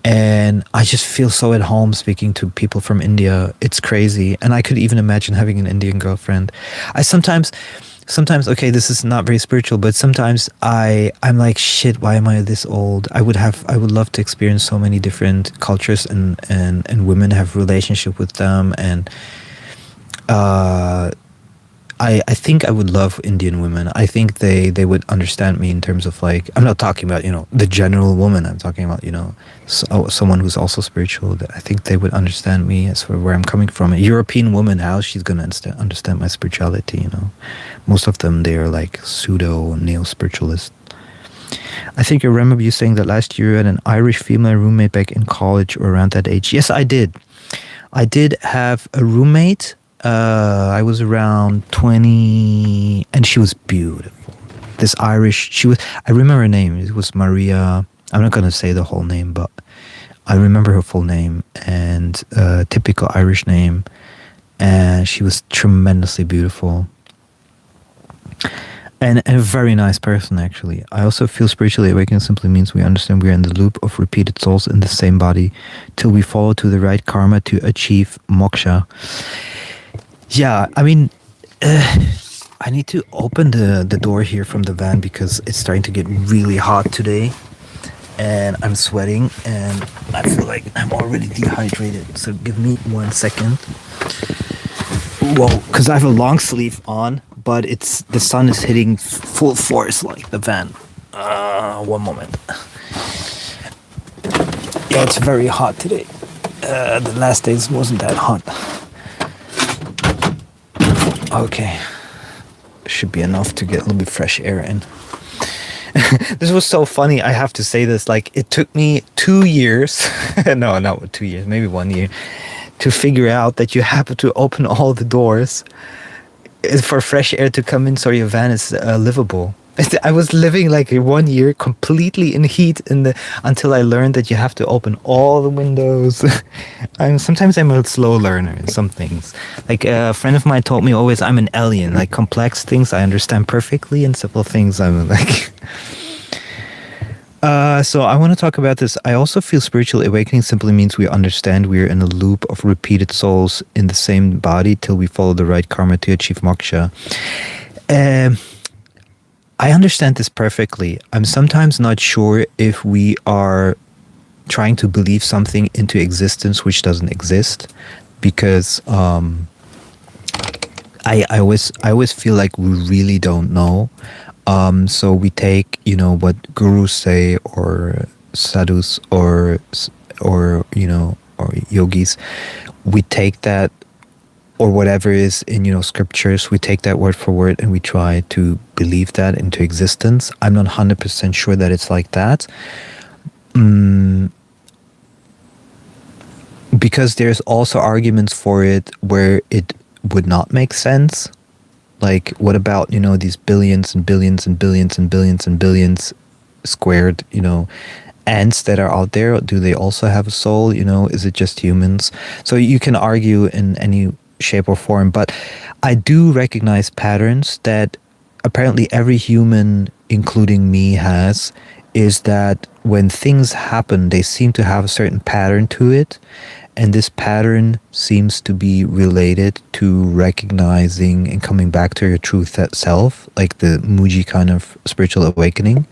and I just feel so at home speaking to people from India. It's crazy, and I could even imagine having an Indian girlfriend. I sometimes, okay, this is not very spiritual, but sometimes I'm like, shit, why am I this old? I would love to experience so many different cultures, and women, have relationship with them, and I think I would love Indian women. I think they would understand me in terms of, like, I'm not talking about, the general woman. I'm talking about, someone who's also spiritual. I think they would understand me as for where I'm coming from. A European woman, how she's going to understand my spirituality, Most of them, they are like pseudo neo-spiritualists. I think I remember you saying that last year you had an Irish female roommate back in college or around that age. Yes, I did. I did have a roommate. I was around 20, and she was beautiful. This Irish, I remember her name. It was Maria. I'm not going to say the whole name, but I remember her full name, and typical Irish name. And she was tremendously beautiful. And a very nice person, actually. I also feel spiritually awakened simply means we understand we are in the loop of repeated souls in the same body till we follow to the right karma to achieve moksha. Yeah, I mean, I need to open the door here from the van because it's starting to get really hot today. And I'm sweating and I feel like I'm already dehydrated. So give me 1 second. Whoa, because I have a long sleeve on, but it's the sun is hitting full force like the van. 1 moment. Yeah, it's very hot today. The last days wasn't that hot. Okay. Should be enough to get a little bit fresh air in. This was so funny. I have to say this. Like, it took me 2 years. No, not 2 years. Maybe 1 year. To figure out that you have to open all the doors for fresh air to come in so your van is livable. I was living like 1 year completely in heat until I learned that you have to open all the windows. Sometimes I'm a slow learner in some things. Like a friend of mine told me always I'm an alien. Like complex things I understand perfectly and simple things I'm like... So I want to talk about this. I also feel spiritual awakening simply means we understand we are in a loop of repeated souls in the same body till we follow the right karma to achieve moksha. I understand this perfectly. I'm sometimes not sure if we are trying to believe something into existence which doesn't exist, because I always feel like we really don't know. So we take, what gurus say or sadhus or or yogis. We take that, or whatever is in scriptures. We take that word for word and we try to believe that into existence. I'm not 100% sure that it's like that. Because there's also arguments for it where it would not make sense. Like, what about, these billions and billions and billions and billions and billions squared, ants that are out there? Do they also have a soul? Is it just humans? So you can argue in any shape or form, but I do recognize patterns that apparently every human, including me, has, is that when things happen, they seem to have a certain pattern to it. And this pattern seems to be related to recognizing and coming back to your true self, like the Mooji kind of spiritual awakening.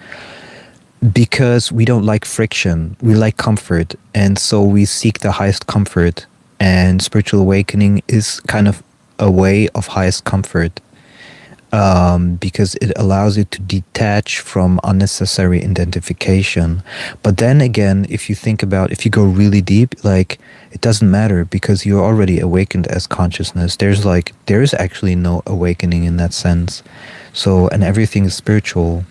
Because we don't like friction, we like comfort. And so we seek the highest comfort. And spiritual awakening is kind of a way of highest comfort. Because it allows you to detach from unnecessary identification. But then again, if you go really deep, like, it doesn't matter because you're already awakened as consciousness. There is actually no awakening in that sense. So, and everything is spiritual.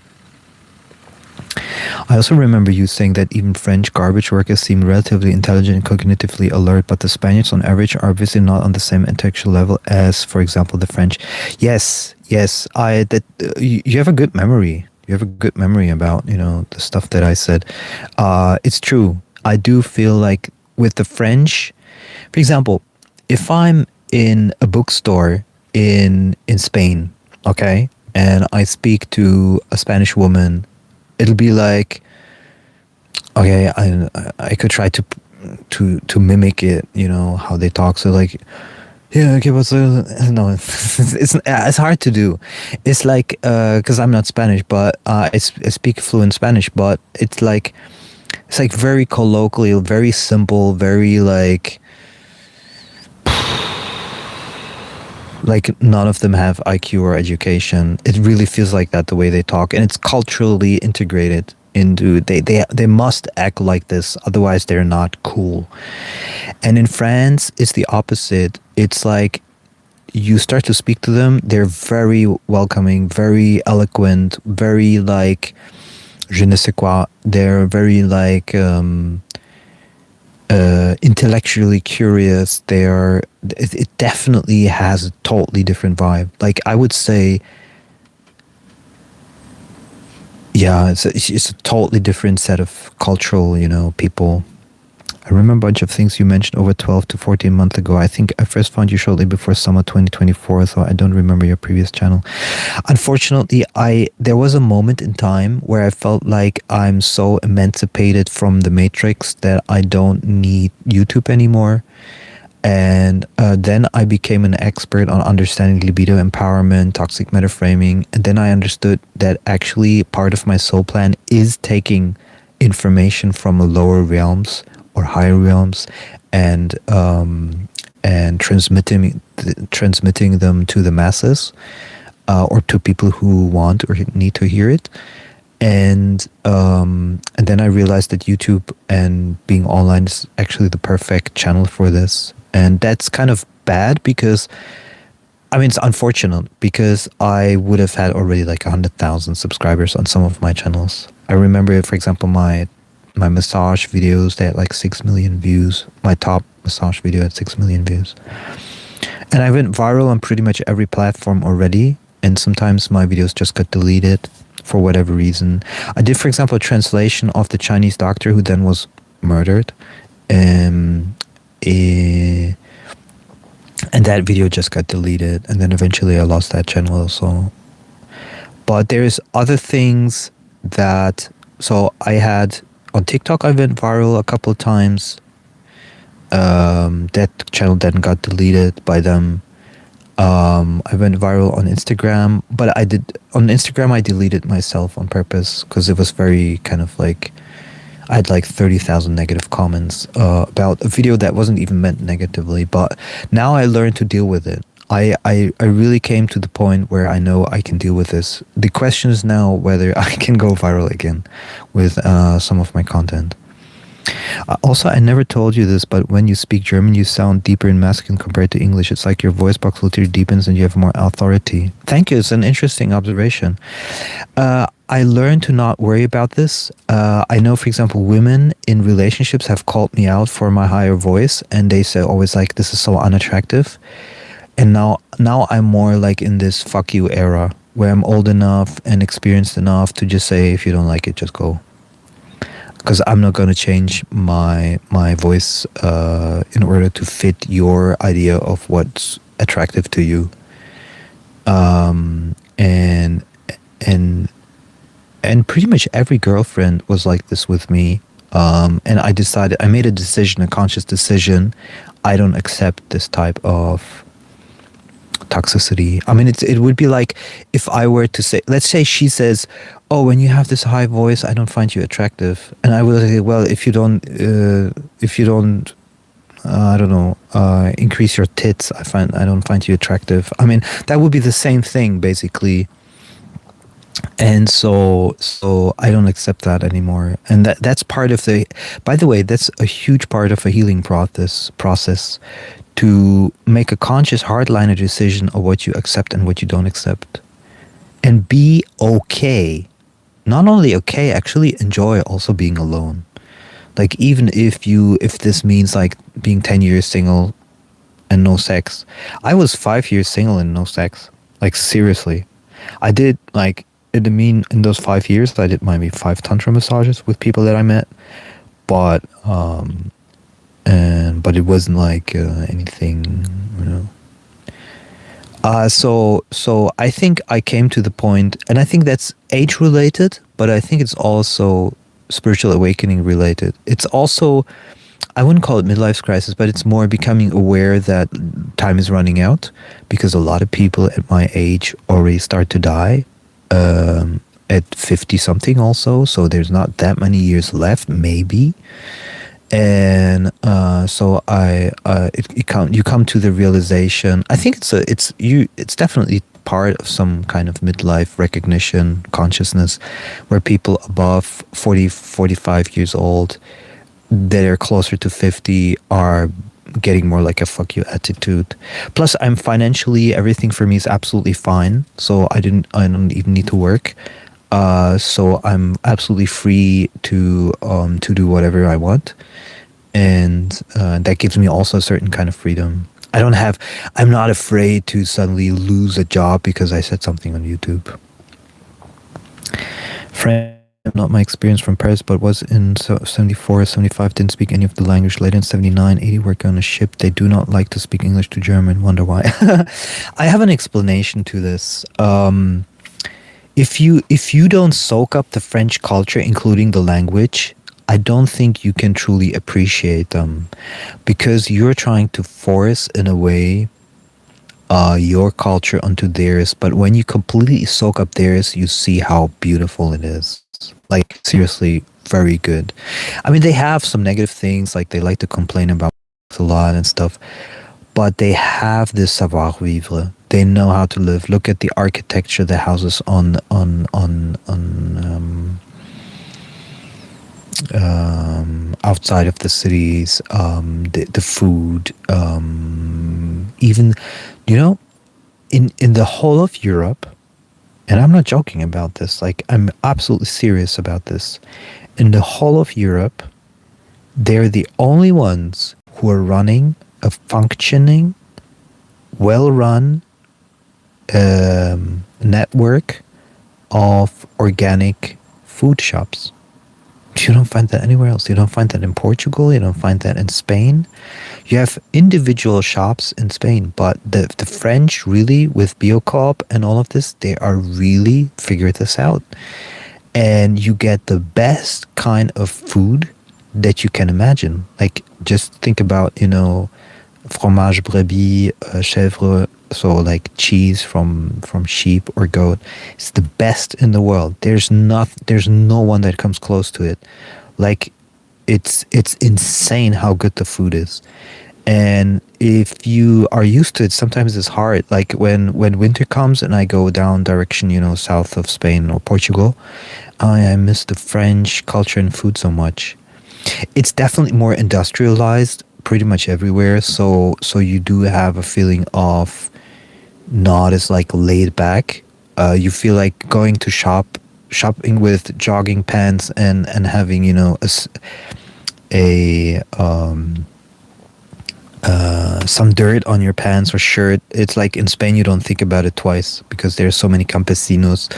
I also remember you saying that even French garbage workers seem relatively intelligent and cognitively alert, but the Spaniards on average are obviously not on the same intellectual level as, for example, the French. Yes, you have a good memory. You have a good memory about, the stuff that I said. It's true. I do feel like with the French, for example, if I'm in a bookstore in Spain, okay, and I speak to a Spanish woman, it'll be like, okay, I could try to mimic it, how they talk. So like, yeah, okay, but no, it's hard to do. It's like, because I'm not Spanish, but I speak fluent Spanish, but it's like very colloquial, very simple, very like none of them have IQ or education. It really feels like that the way they talk, and it's culturally integrated into they must act like this, otherwise they're not cool. And in France, it's the opposite. It's like you start to speak to them, they're very welcoming, very eloquent, very like je ne sais quoi. They're very like intellectually curious. It definitely has a totally different vibe. Like, I would say, yeah, it's a totally different set of cultural, people. I remember a bunch of things you mentioned over 12 to 14 months ago. I think I first found you shortly before summer 2024, so I don't remember your previous channel. Unfortunately, there was a moment in time where I felt like I'm so emancipated from the matrix that I don't need YouTube anymore. And then I became an expert on understanding libido empowerment, toxic metaframing. And then I understood that actually part of my soul plan is taking information from lower realms or higher realms and transmitting them to the masses or to people who want or need to hear it. And then I realized that YouTube and being online is actually the perfect channel for this. And that's kind of bad because, I mean, it's unfortunate because I would have had already like 100,000 subscribers on some of my channels. I remember, for example, my massage videos, they had like 6 million views. My top massage video had 6 million views. And I went viral on pretty much every platform already. And sometimes my videos just got deleted for whatever reason. I did, for example, a translation of the Chinese doctor who then was murdered. And that video just got deleted, and then eventually I lost that channel also. But there's other things that, so I had on TikTok, I went viral a couple of times. That channel then got deleted by them. I went viral on Instagram, but I deleted myself on purpose because it was very kind of like, I had like 30,000 negative comments about a video that wasn't even meant negatively, but now I learned to deal with it. I really came to the point where I know I can deal with this. The question is now whether I can go viral again with some of my content. Also, I never told you this, but when you speak German, you sound deeper and masculine compared to English. It's like your voice box literally deepens and you have more authority. Thank you. It's an interesting observation. I learned to not worry about this. I know, for example, women in relationships have called me out for my higher voice, and they say always like, this is so unattractive. And now I'm more like in this fuck you era where I'm old enough and experienced enough to just say, if you don't like it, just go. Because I'm not going to change my voice in order to fit your idea of what's attractive to you. And pretty much every girlfriend was like this with me. And I made a conscious decision. I don't accept this type of toxicity. I mean, it would be like if I were to say, let's say she says, oh, when you have this high voice, I don't find you attractive. And I will say, well, if you don't, I don't know, increase your tits, I don't find you attractive. I mean, that would be the same thing, basically. And so I don't accept that anymore. And that's part of by the way, that's a huge part of a healing process to make a conscious hardliner decision of what you accept and what you don't accept. And be okay. Not only okay, actually enjoy also being alone. Like even if this means like being 10 years single and no sex. I was 5 years single and no sex. Like seriously. I did like, in those 5 years, I did maybe 5 tantra massages with people that I met. But it wasn't like anything, you know. So I think I came to the point, and I think that's age related, but I think it's also spiritual awakening related. It's also, I wouldn't call it midlife crisis, but it's more becoming aware that time is running out, because a lot of people at my age already start to die at 50 something also. So there's not that many years left, maybe. And so you come to the realization. I think it's definitely part of some kind of midlife recognition consciousness, where people above 40, 45 years old, that are closer to 50, are getting more like a fuck you attitude. Plus, I'm financially, everything for me is absolutely fine. So I don't even need to work. So I'm absolutely free to do whatever I want, and that gives me also a certain kind of freedom. I'm not afraid to suddenly lose a job because I said something on YouTube. Friends, not my experience from Paris, but was in 74, 75, didn't speak any of the language. Later in 79, 80, working on a ship. They do not like to speak English to German. Wonder why. I have an explanation to this. If you don't soak up the French culture, including the language, I don't think you can truly appreciate them, because you're trying to force, in a way, your culture onto theirs. But when you completely soak up theirs, you see how beautiful it is. Like, seriously, very good. I mean, they have some negative things, like they like to complain about a lot and stuff, but they have this savoir vivre. They know how to live. Look at the architecture, the houses outside of the cities, the food, even, you know, in the whole of Europe, and I'm not joking about this, like, I'm absolutely serious about this. In the whole of Europe, they're the only ones who are running a functioning, well-run network of organic food shops. You don't find that anywhere else. You don't find that in Portugal. You don't find that in Spain. You have individual shops in Spain, but the French really, with Biocoop and all of this, they are really figured this out. And you get the best kind of food that you can imagine. Like, just think about, fromage brebis, chèvre, so like cheese from sheep or goat. It's the best in the world. There's no one that comes close to it. Like, it's insane how good the food is. And if you are used to it, sometimes it's hard. Like when winter comes and I go down direction, south of Spain or Portugal, I miss the French culture and food so much. It's definitely more industrialized pretty much everywhere. So you do have a feeling of not as like laid back. You feel like going to shopping with jogging pants and having some dirt on your pants or shirt. It's like in Spain you don't think about it twice, because there's so many campesinos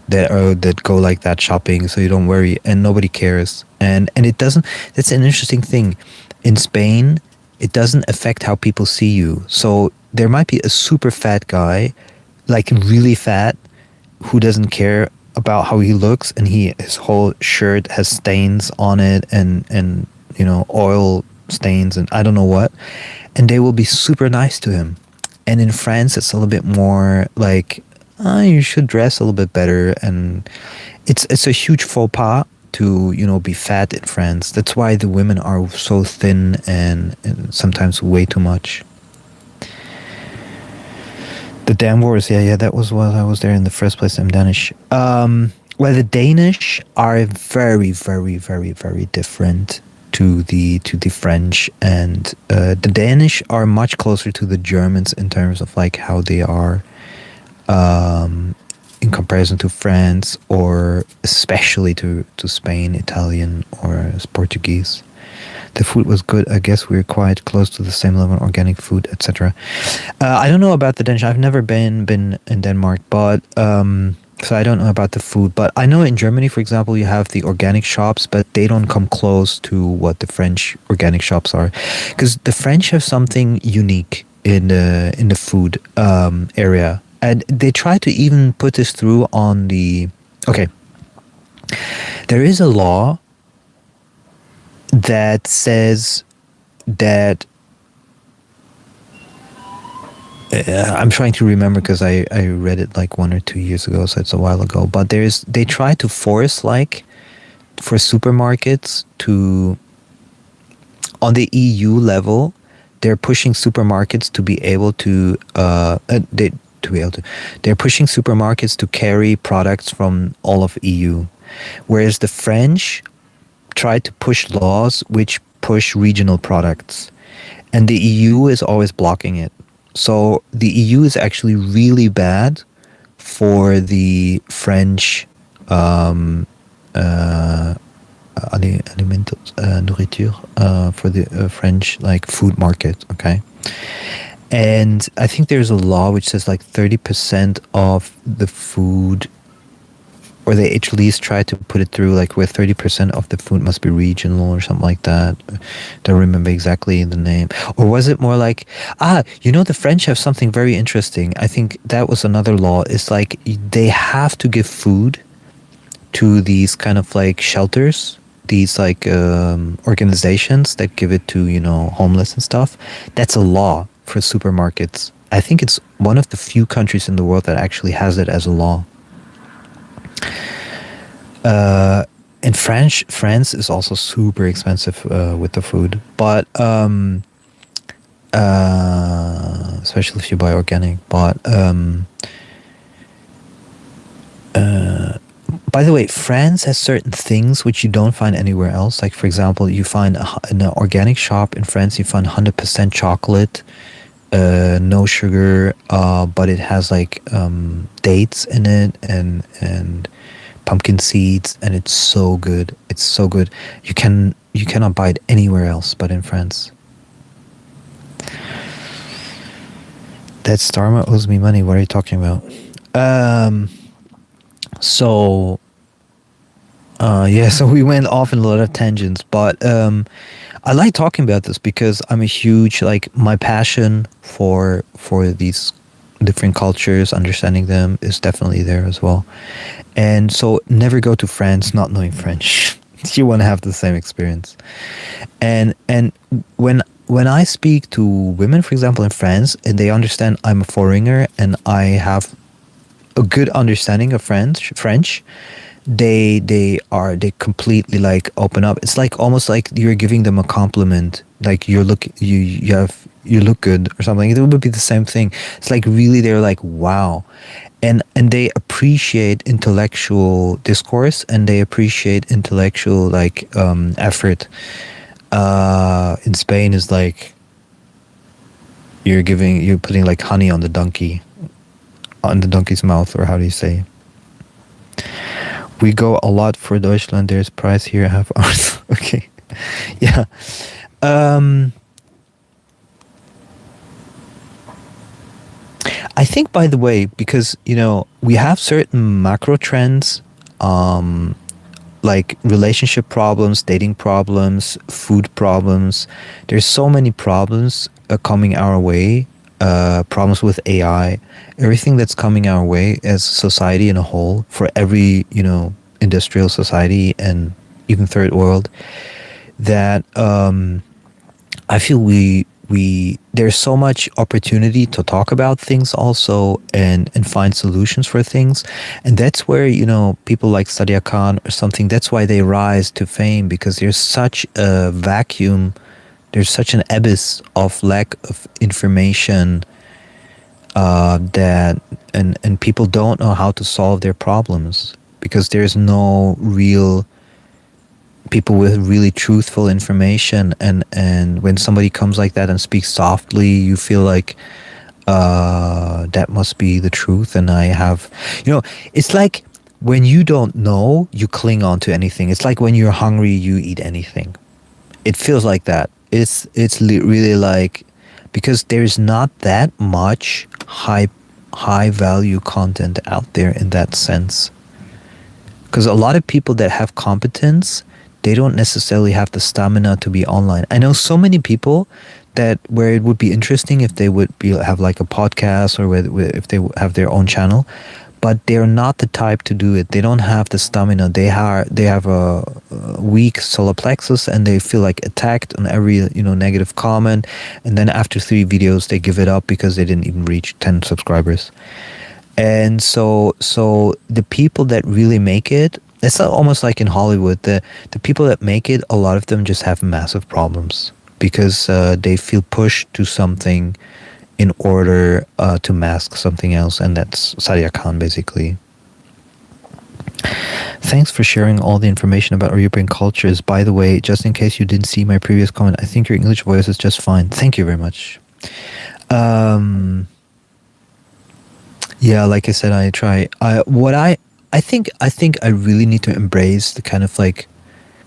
that go like that shopping, so you don't worry and nobody cares. And it doesn't. That's an interesting thing. In Spain, it doesn't affect how people see you. So there might be a super fat guy, like really fat, who doesn't care about how he looks, and his whole shirt has stains on it and oil stains and I don't know what, and they will be super nice to him. And in France, it's a little bit more like, you should dress a little bit better, and it's a huge faux pas to be fat in France. That's why the women are so thin and sometimes way too much. The damn wars, yeah, that was why I was there in the first place. I'm Danish. Well, the Danish are very, very, very, very different to the French, and the Danish are much closer to the Germans in terms of like how they are in comparison to France, or especially to Spain, Italian, or Portuguese. The food was good. I guess we're quite close to the same level of organic food, etc. I don't know about the Danish. I've never been in Denmark, but so I don't know about the food. But I know in Germany, for example, you have the organic shops, but they don't come close to what the French organic shops are, because the French have something unique in the food area, and they try to even put this through on the. Okay, there is a law that says that I'm trying to remember, because I read it like 1 or 2 years ago, so it's a while ago. But they try to force, like, for supermarkets to, on the EU level, they're pushing supermarkets to be able to they're pushing supermarkets to carry products from all of EU, whereas the French try to push laws which push regional products, and the EU is always blocking it. So the EU is actually really bad for the French nourriture, for the French like food market. Okay, and I think there's a law which says like 30% of the food or they at least try to put it through like where 30% of the food must be regional or something like that. Don't remember exactly the name. Or was it more like, the French have something very interesting. I think that was another law. It's like they have to give food to these kind of like shelters, these like organizations that give it to, homeless and stuff. That's a law for supermarkets. I think it's one of the few countries in the world that actually has it as a law. And France is also super expensive with the food, but especially if you buy organic. But by the way, France has certain things which you don't find anywhere else. Like, for example, you find in an organic shop in France, you find 100% chocolate, no sugar, but it has like dates in it and pumpkin seeds, and it's so good. It's so good. You cannot buy it anywhere else but in France. That Starma owes me money. What are you talking about? So we went off in a lot of tangents, but I like talking about this because I'm a huge, like, my passion for these different cultures, understanding them is definitely there as well. And so never go to France not knowing French. You want to have the same experience. And when I speak to women, for example, in France, and they understand I'm a foreigner and I have a good understanding of French, they completely like open up. It's like almost like you're giving them a compliment, like you look good or something. It would be the same thing. It's like really they're like, wow. And they appreciate intellectual discourse, and they appreciate intellectual like effort. In Spain is like you're putting like honey on the donkey's mouth, or how do you say? We go a lot for Deutschland. There's price here, half hours. Okay, yeah. I think, by the way, because we have certain macro trends, like relationship problems, dating problems, food problems. There's so many problems coming our way. Problems with AI, everything that's coming our way as society in a whole, for every industrial society and even third world, that I feel we there's so much opportunity to talk about things also and find solutions for things. And that's where people like Sadia Khan or something, that's why they rise to fame, because there's such a vacuum. There's such an abyss of lack of information that and people don't know how to solve their problems, because there's no real people with really truthful information. And when somebody comes like that and speaks softly, you feel like that must be the truth. And I have, it's like when you don't know, you cling on to anything. It's like when you're hungry, you eat anything. It feels like that. It's really like, because there's not that much high value content out there in that sense. Because a lot of people that have competence, they don't necessarily have the stamina to be online. I know so many people that where it would be interesting if they would have like a podcast, or if they have their own channel, but they're not the type to do it. They don't have the stamina. They have a weak solar plexus, and they feel like attacked on every negative comment, and then after 3 videos they give it up because they didn't even reach 10 subscribers. And so the people that really make it, it's almost like in Hollywood, the people that make it, a lot of them just have massive problems because they feel pushed to something in order to mask something else, and that's Sadia Khan basically. Thanks for sharing all the information about European cultures. By the way, just in case you didn't see my previous comment, I think your English voice is just fine. Thank you very much. Yeah, like I said, I try. I think I really need to embrace the kind of like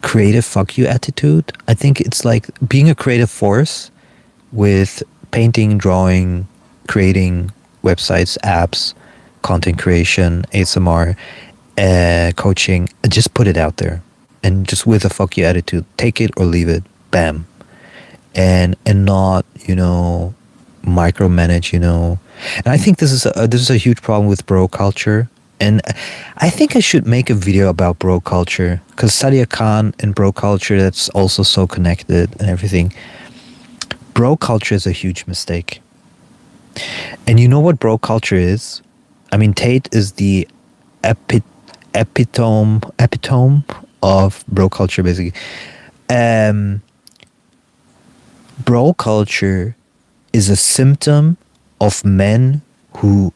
creative fuck you attitude. I think it's like being a creative force with painting, drawing, creating websites, apps, content creation, ASMR. coaching, just put it out there, and just with a fuck you attitude, take it or leave it, bam, and not, micromanage, And I think this is a huge problem with bro culture, and I think I should make a video about bro culture, because Sadia Khan and bro culture, that's also so connected and everything. Bro culture is a huge mistake. And you know what bro culture is? I mean, Tate is the epitome of bro culture, basically. Bro culture is a symptom of men who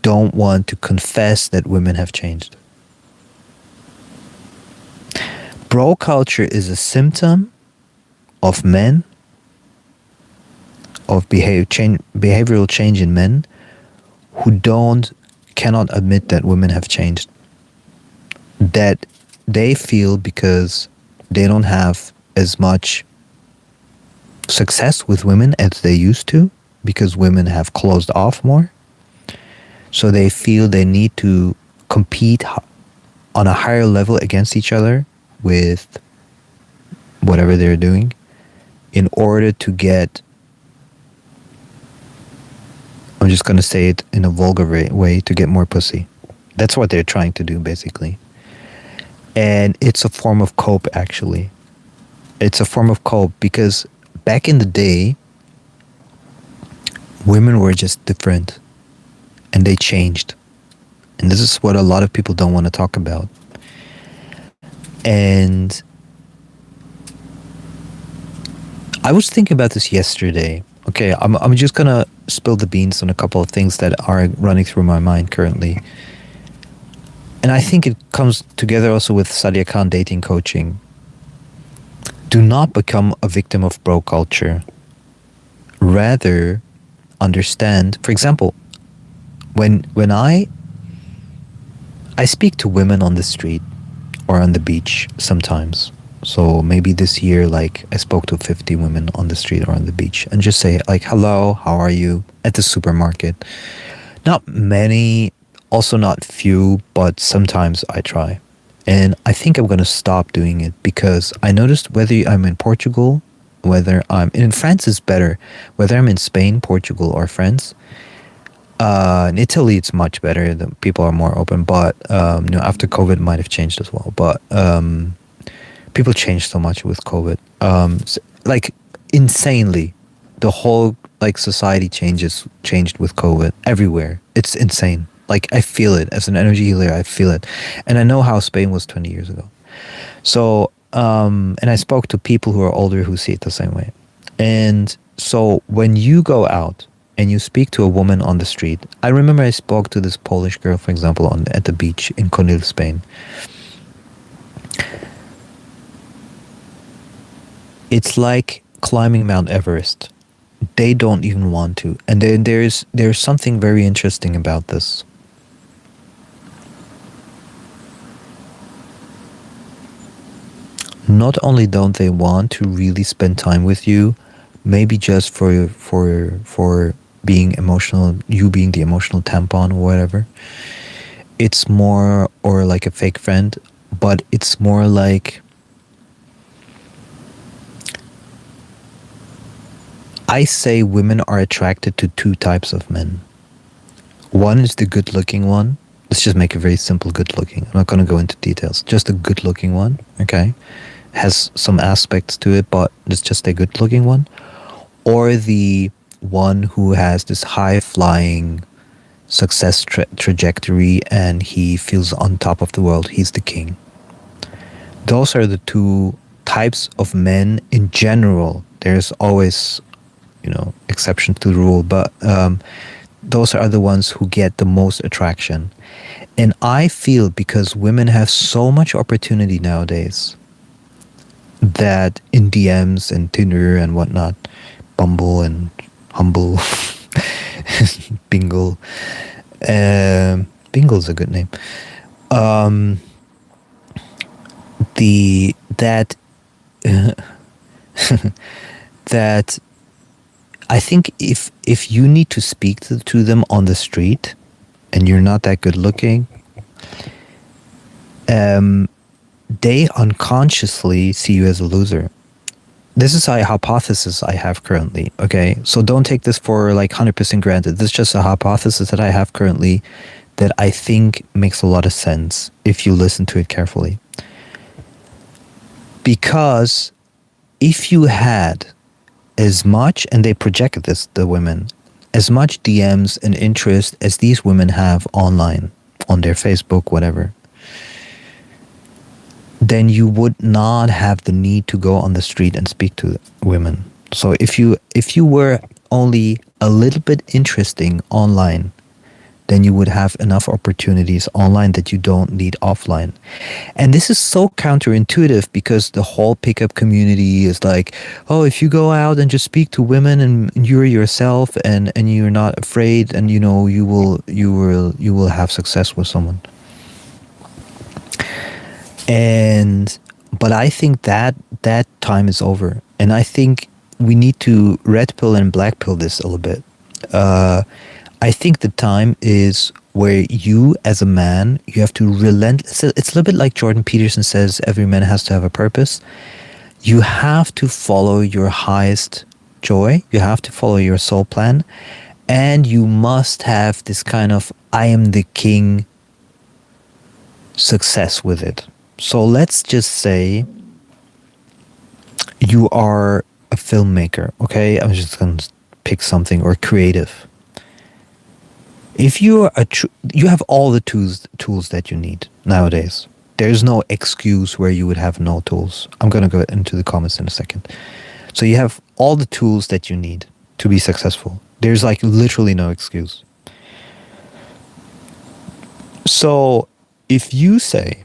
don't want to confess that women have changed. Bro culture is a symptom of men, of behavioral change in men who cannot admit that women have changed. That they feel because they don't have as much success with women as they used to, because women have closed off more. So they feel they need to compete on a higher level against each other with whatever they're doing in order to get, I'm just going to say it in a vulgar way, to get more pussy. That's what they're trying to do, basically. And it's a form of cope, actually. It's a form of cope because back in the day, women were just different and they changed. And this is what a lot of people don't want to talk about. And I was thinking about this yesterday. Okay, I'm just going to spill the beans on a couple of things that are running through my mind currently. And I think it comes together also with Sadia Khan dating coaching. Do not become a victim of bro culture. Rather, understand. For example, when I speak to women on the street or on the beach sometimes. So maybe this year, like, I spoke to 50 women on the street or on the beach, and just say, like, hello, how are you, at the supermarket. Not many, also not few, but sometimes I try. And I think I'm going to stop doing it, because I noticed whether I'm in Portugal, whether I'm in France is better, whether I'm in Spain, Portugal, or France. In Italy, it's much better. The people are more open, but after COVID, it might have changed as well. But people changed so much with COVID, like insanely. The whole society changed with COVID everywhere. It's insane. Like, I feel it as an energy healer. I feel it, and I know how Spain was 20 years ago. So, and I spoke to people who are older who see it the same way. And so, when you go out and you speak to a woman on the street, I remember I spoke to this Polish girl, for example, at the beach in Conil, Spain. It's like climbing Mount Everest. They don't even want to. And then there's something very interesting about this. Not only don't they want to really spend time with you, maybe just for being emotional, you being the emotional tampon or whatever. It's more, or like a fake friend, but it's more like, I say women are attracted to two types of men. One is the good-looking one. Let's just make it very simple, good-looking. I'm not going to go into details. Just a good-looking one, okay? Has some aspects to it, but it's just a good-looking one. Or the one who has this high-flying success trajectory and he feels on top of the world. He's the king. Those are the two types of men in general. There's always exception to the rule, but those are the ones who get the most attraction. And I feel, because women have so much opportunity nowadays, that in DMs and Tinder and whatnot, Bumble and Humble, Bingle, Bingle's a good name. That I think if you need to speak to them on the street and you're not that good looking, they unconsciously see you as a loser. This is a hypothesis I have currently, okay? So don't take this for like 100% granted. This is just a hypothesis that I have currently that I think makes a lot of sense if you listen to it carefully. Because if you had as much, and they projected this, the women, as much DMs and interest as these women have online, on their Facebook, whatever, then you would not have the need to go on the street and speak to women. So if you were only a little bit interesting online, then you would have enough opportunities online that you don't need offline. And this is so counterintuitive because the whole pickup community is like, oh, if you go out and just speak to women and you're yourself and you're not afraid, and you know you will have success with someone. And but I think that time is over, and I think we need to red pill and black pill this a little bit. I think the time is where you, as a man, you have to relent. It's a little bit like Jordan Peterson says, every man has to have a purpose. You have to follow your highest joy. You have to follow your soul plan. And you must have this kind of I am the king success with it. So let's just say you are a filmmaker, okay? I'm just going to pick something, or creative. If you are you have all the tools that you need nowadays. There's no excuse where you would have no tools. I'm going to go into the comments in a second. So you have all the tools that you need to be successful. There's like literally no excuse. So if you say,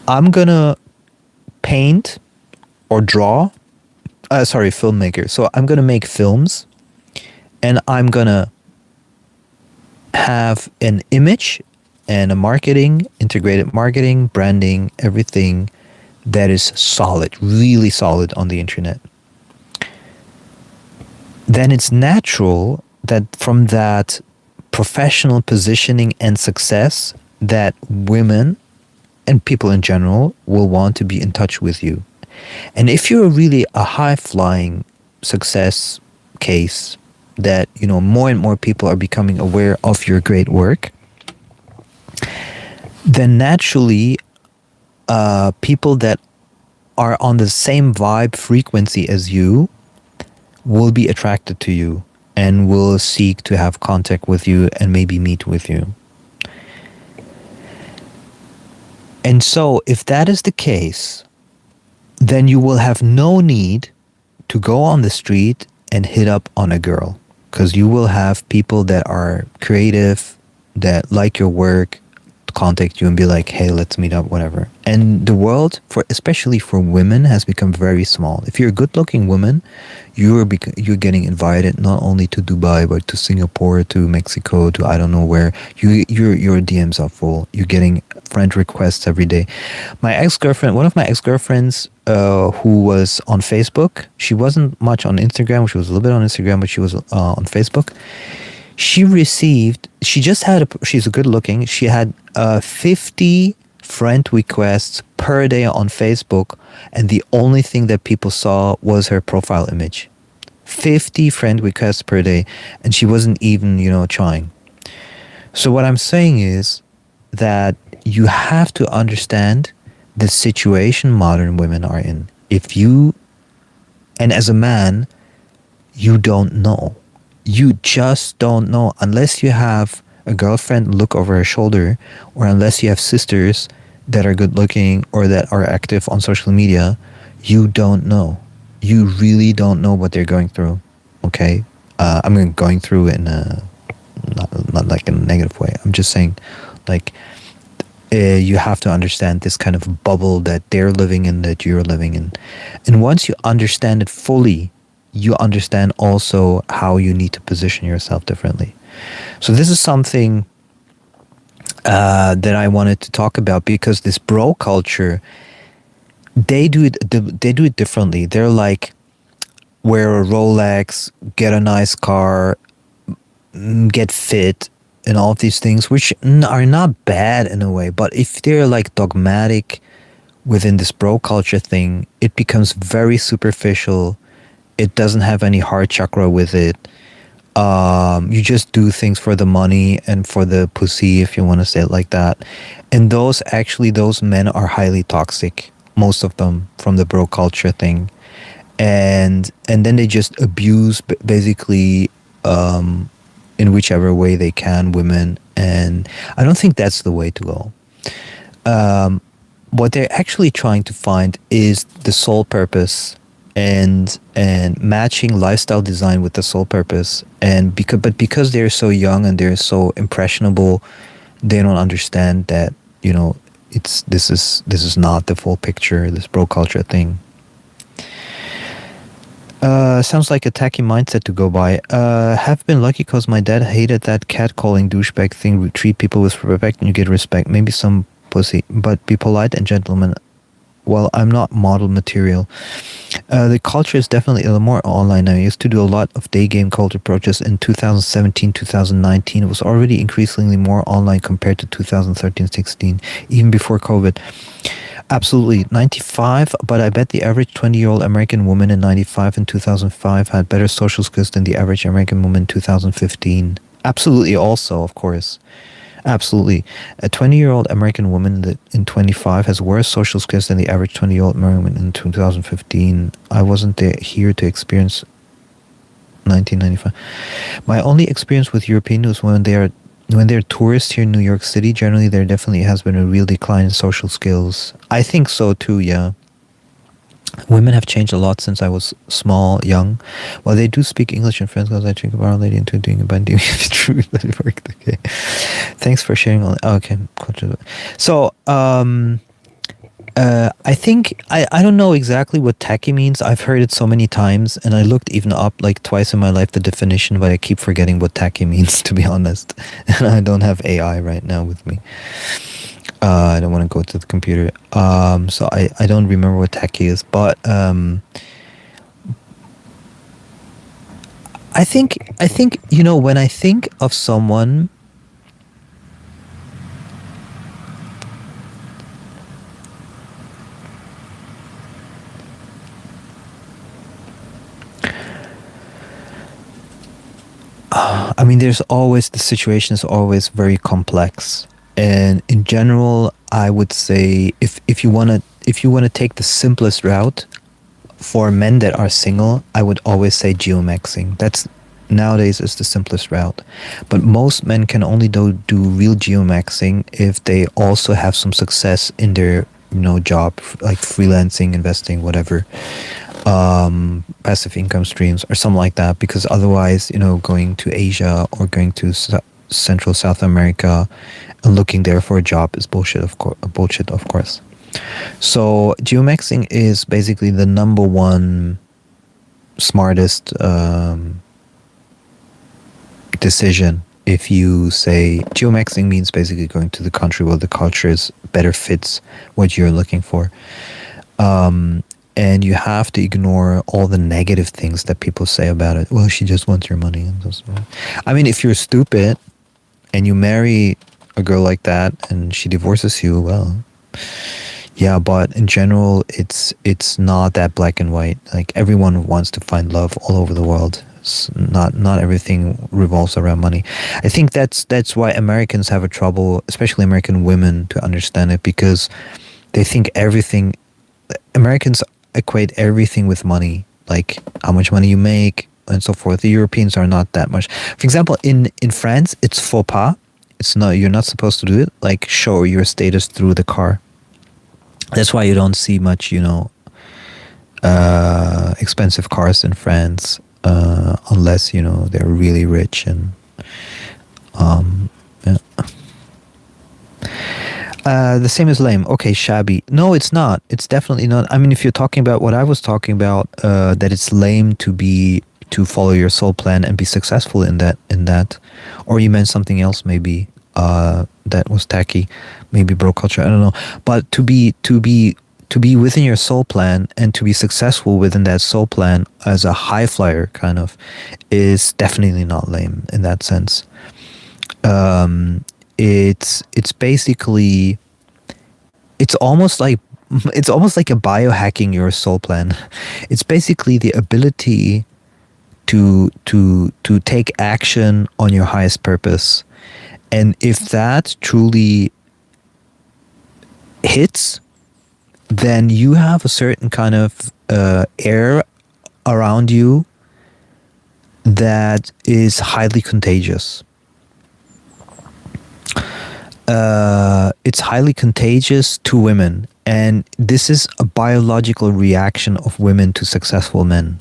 I'm going to paint or draw, filmmaker. So I'm going to make films, and I'm going to have an image and a marketing, integrated marketing, branding, everything that is solid, really solid on the internet. Then it's natural that from that professional positioning and success that women and people in general will want to be in touch with you. And if you're really a high-flying success case that, you know, more and more people are becoming aware of your great work, then naturally people that are on the same vibe frequency as you will be attracted to you and will seek to have contact with you and maybe meet with you. And so if that is the case, then you will have no need to go on the street and hit up on a girl, because you will have people that are creative, that like your work, contact you and be like, hey, let's meet up, whatever. And the world, especially for women, has become very small. If you're a good-looking woman, you're getting invited not only to Dubai, but to Singapore, to Mexico, to I don't know where. Your DMs are full. You're getting friend requests every day. One of my ex-girlfriends who was on Facebook, she wasn't much on Instagram. She was a little bit on Instagram, but she was on Facebook. She's a good looking, she had 50 friend requests per day on Facebook, and the only thing that people saw was her profile image. 50 friend requests per day, and she wasn't even, trying. So what I'm saying is that you have to understand the situation modern women are in. And as a man, you don't know. You just don't know unless you have a girlfriend look over her shoulder, or unless you have sisters that are good looking or that are active on social media. You don't know. You really don't know what they're going through. Okay? I'm going through in a, not like in a negative way. I'm just saying, like, you have to understand this kind of bubble that they're living in, that you're living in. And once you understand it fully, you understand also how you need to position yourself differently. So this is something that I wanted to talk about, because this bro culture, they do it differently. They're like, wear a Rolex, get a nice car, get fit, and all of these things, which are not bad in a way, but if they're like dogmatic within this bro culture thing, it becomes very superficial. It doesn't have any heart chakra with it. You just do things for the money and for the pussy, if you want to say it like that. And those men are highly toxic, most of them, from the bro culture thing. And then they just abuse basically, in whichever way they can, women. And I don't think that's the way to go. What they're actually trying to find is the soul purpose, and matching lifestyle design with the soul purpose. And because they're so young and they're so impressionable, they don't understand that, this is not the full picture, this bro culture thing. Sounds like a tacky mindset to go by. Have been lucky because my dad hated that catcalling douchebag thing. We treat people with respect and you get respect. Maybe some pussy, but be polite and gentleman. Well, I'm not model material. The culture is definitely a little more online now. I used to do a lot of day game cult approaches in 2017, 2019. It was already increasingly more online compared to 2013, 16, even before COVID. Absolutely. 95, but I bet the average 20-year-old American woman in 95 and 2005 had better social skills than the average American woman in 2015. Absolutely also, of course. Absolutely. A 20-year-old American woman in 25 has worse social skills than the average 20-year-old American woman in 2015. I wasn't there here to experience 1995. My only experience with European was when they're tourists here in New York City. Generally, there definitely has been a real decline in social skills. I think so too, yeah. Women have changed a lot since I was small, young. Well, they do speak English in France because I drink a bar lady into doing a band. It's true that it worked. Okay. Thanks for sharing all. Okay. So, I think I don't know exactly what tacky means. I've heard it so many times, and I looked even up like twice in my life the definition, but I keep forgetting what tacky means, to be honest. And I don't have AI right now with me. I don't want to go to the computer. So I don't remember what tacky is, but I think when I think of someone. I mean, the situation is always very complex, and in general, I would say if you wanna take the simplest route for men that are single, I would always say geomaxing. That's nowadays is the simplest route, but most men can only do real geomaxing if they also have some success in their job, like freelancing, investing, whatever. Passive income streams or something like that, because otherwise, going to Asia or going to Central South America and looking there for a job is bullshit, of course. So geomaxing is basically the number one smartest decision. If you say geomaxing means basically going to the country where the culture is better fits what you're looking for. And you have to ignore all the negative things that people say about it. Well, she just wants your money. I mean, if you're stupid and you marry a girl like that and she divorces you, well, yeah, but in general, it's not that black and white. Like, everyone wants to find love all over the world. It's not everything revolves around money. I think that's why Americans have a trouble, especially American women, to understand it, because they think Americans equate everything with money, like how much money you make and so forth. The Europeans are not that much. For example, in France, it's faux pas. You're not supposed to do it. Like, show your status through the car. That's why you don't see much, expensive cars in France, unless they're really rich and yeah. The same as lame. Okay, shabby. No, it's not. It's definitely not. I mean, if you're talking about what I was talking about, that it's lame to follow your soul plan and be successful in that, or you meant something else maybe that was tacky, maybe bro culture. I don't know. But to be within your soul plan and to be successful within that soul plan as a high flyer kind of is definitely not lame in that sense. It's basically, it's almost like it's almost like a biohacking your soul plan. It's basically the ability to take action on your highest purpose. And if that truly hits, then you have a certain kind of air around you that is highly contagious. It's highly contagious to women, and this is a biological reaction of women to successful men.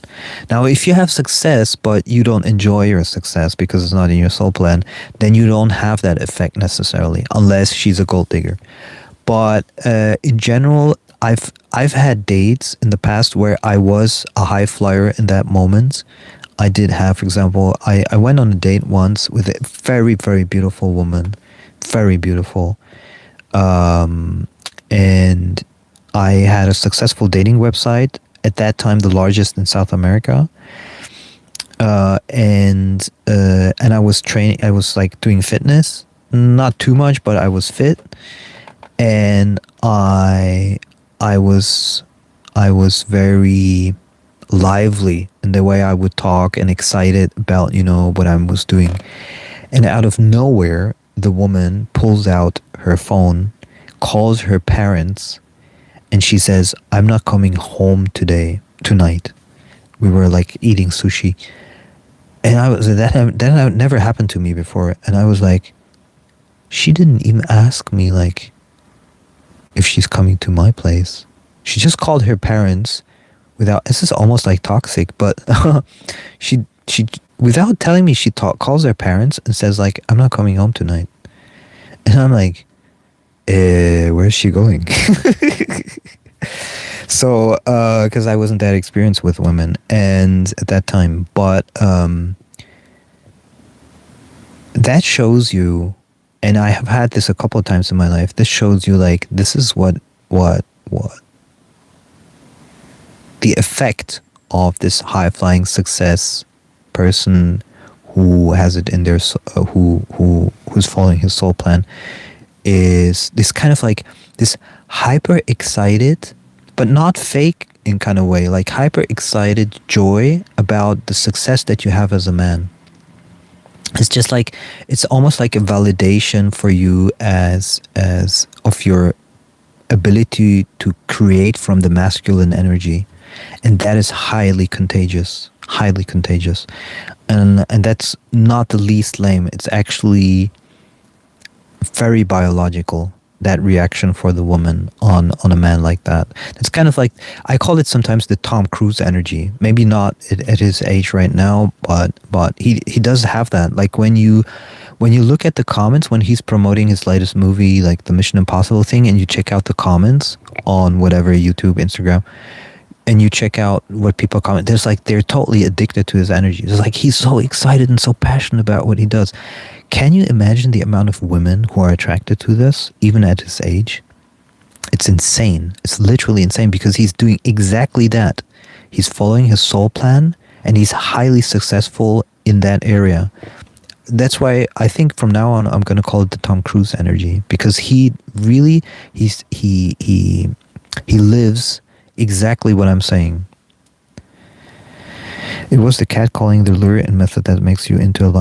Now, if you have success but you don't enjoy your success because it's not in your soul plan, then you don't have that effect necessarily, unless she's a gold digger. But in general, I've had dates in the past where I was a high flyer in that moment. I did have, for example, I went on a date once with a very, very beautiful woman, very beautiful. And I had a successful dating website at that time, the largest in South America. And I was training. I was like doing fitness, not too much, but I was fit. And I was very lively in the way I would talk and excited about, what I was doing. And out of nowhere, the woman pulls out her phone, calls her parents, and she says, "I'm not coming home tonight." We were like eating sushi. And that never happened to me before. And I was like, she didn't even ask me like if she's coming to my place. She just called her parents without, this is almost like toxic, but she without telling me, she calls her parents and says like, "I'm not coming home tonight." And I'm like, where's she going? So, because I wasn't that experienced with women and at that time, but that shows you, and I have had this a couple of times in my life, this shows you like, this is what the effect of this high flying success person who has it in their who's following his soul plan, is this kind of like this hyper excited but not fake in kind of way, like hyper excited joy about the success that you have as a man. It's just like, it's almost like a validation for you as of your ability to create from the masculine energy, and that is highly contagious, and that's not the least lame. It's actually very biological, that reaction for the woman on a man like that. It's kind of like, I call it sometimes the Tom Cruise energy. Maybe not at his age right now, but he does have that. Like when you look at the comments when he's promoting his latest movie, like the Mission Impossible thing, and you check out the comments on whatever, YouTube, Instagram, and you check out what people comment, there's like, they're totally addicted to his energy. It's like, he's so excited and so passionate about what he does. Can you imagine the amount of women who are attracted to this, even at his age? It's insane. It's literally insane, because he's doing exactly that. He's following his soul plan, and he's highly successful in that area. That's why I think from now on, I'm going to call it the Tom Cruise energy, because he really, he lives exactly what I'm saying. It was the catcalling, the lure and method that makes you into a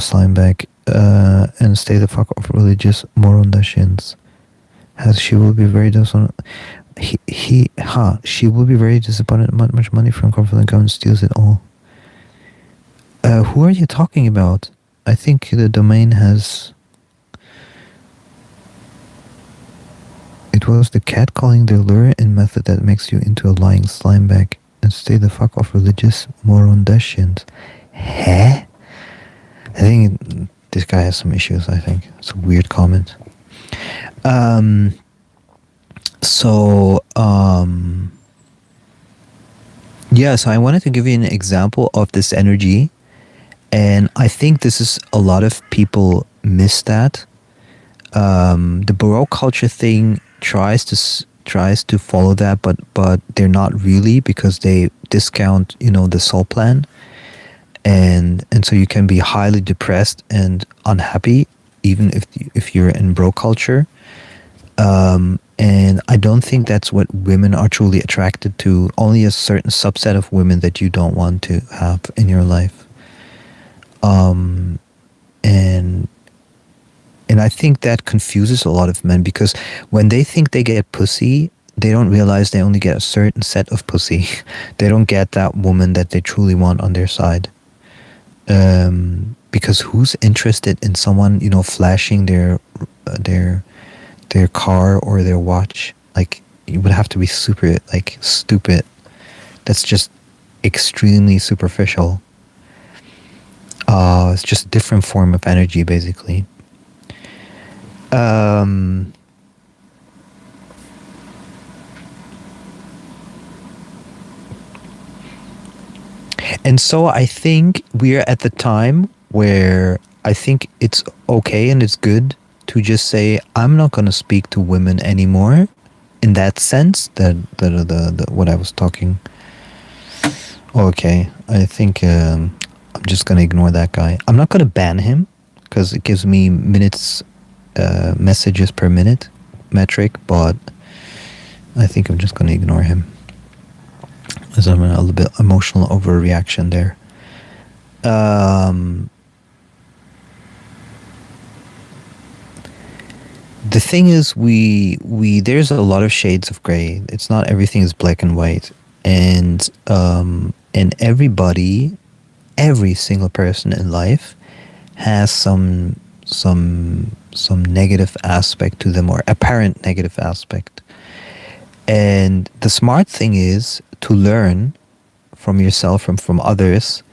slime bag, and stay the fuck off religious morondashins. As she will be very disappointed. She will be very disappointed. Much money from confident government steals it all. Who are you talking about? I think the domain has. It was the catcalling, the lure and method that makes you into a lying slime bag, and stay the fuck off religious morondashins. Huh? I think this guy has some issues, I think. It's a weird comment. So I wanted to give you an example of this energy, and I think this is, a lot of people miss that. The Baroque culture thing tries to follow that, but they're not really, because they discount, the soul plan, and and so you can be highly depressed and unhappy even if you're in bro culture. And I don't think that's what women are truly attracted to. Only a certain subset of women that you don't want to have in your life. And I think that confuses a lot of men, because when they think they get pussy, they don't realize they only get a certain set of pussy. They don't get that woman that they truly want on their side. Because who's interested in someone, flashing their car or their watch? Like, you would have to be super, like, stupid. That's just extremely superficial. It's just a different form of energy, basically. And so I think we're at the time where I think it's okay and it's good to just say, I'm not going to speak to women anymore, in that sense, that the what I was talking. Okay, I think I'm just going to ignore that guy. I'm not going to ban him, because it gives me minutes, messages per minute metric, but I think I'm just going to ignore him. Because I'm a little bit emotional overreaction there. The thing is, we there's a lot of shades of gray. It's not everything is black and white, and everybody, every single person in life has some negative aspect to them, or apparent negative aspect. And the smart thing is to learn from yourself and from others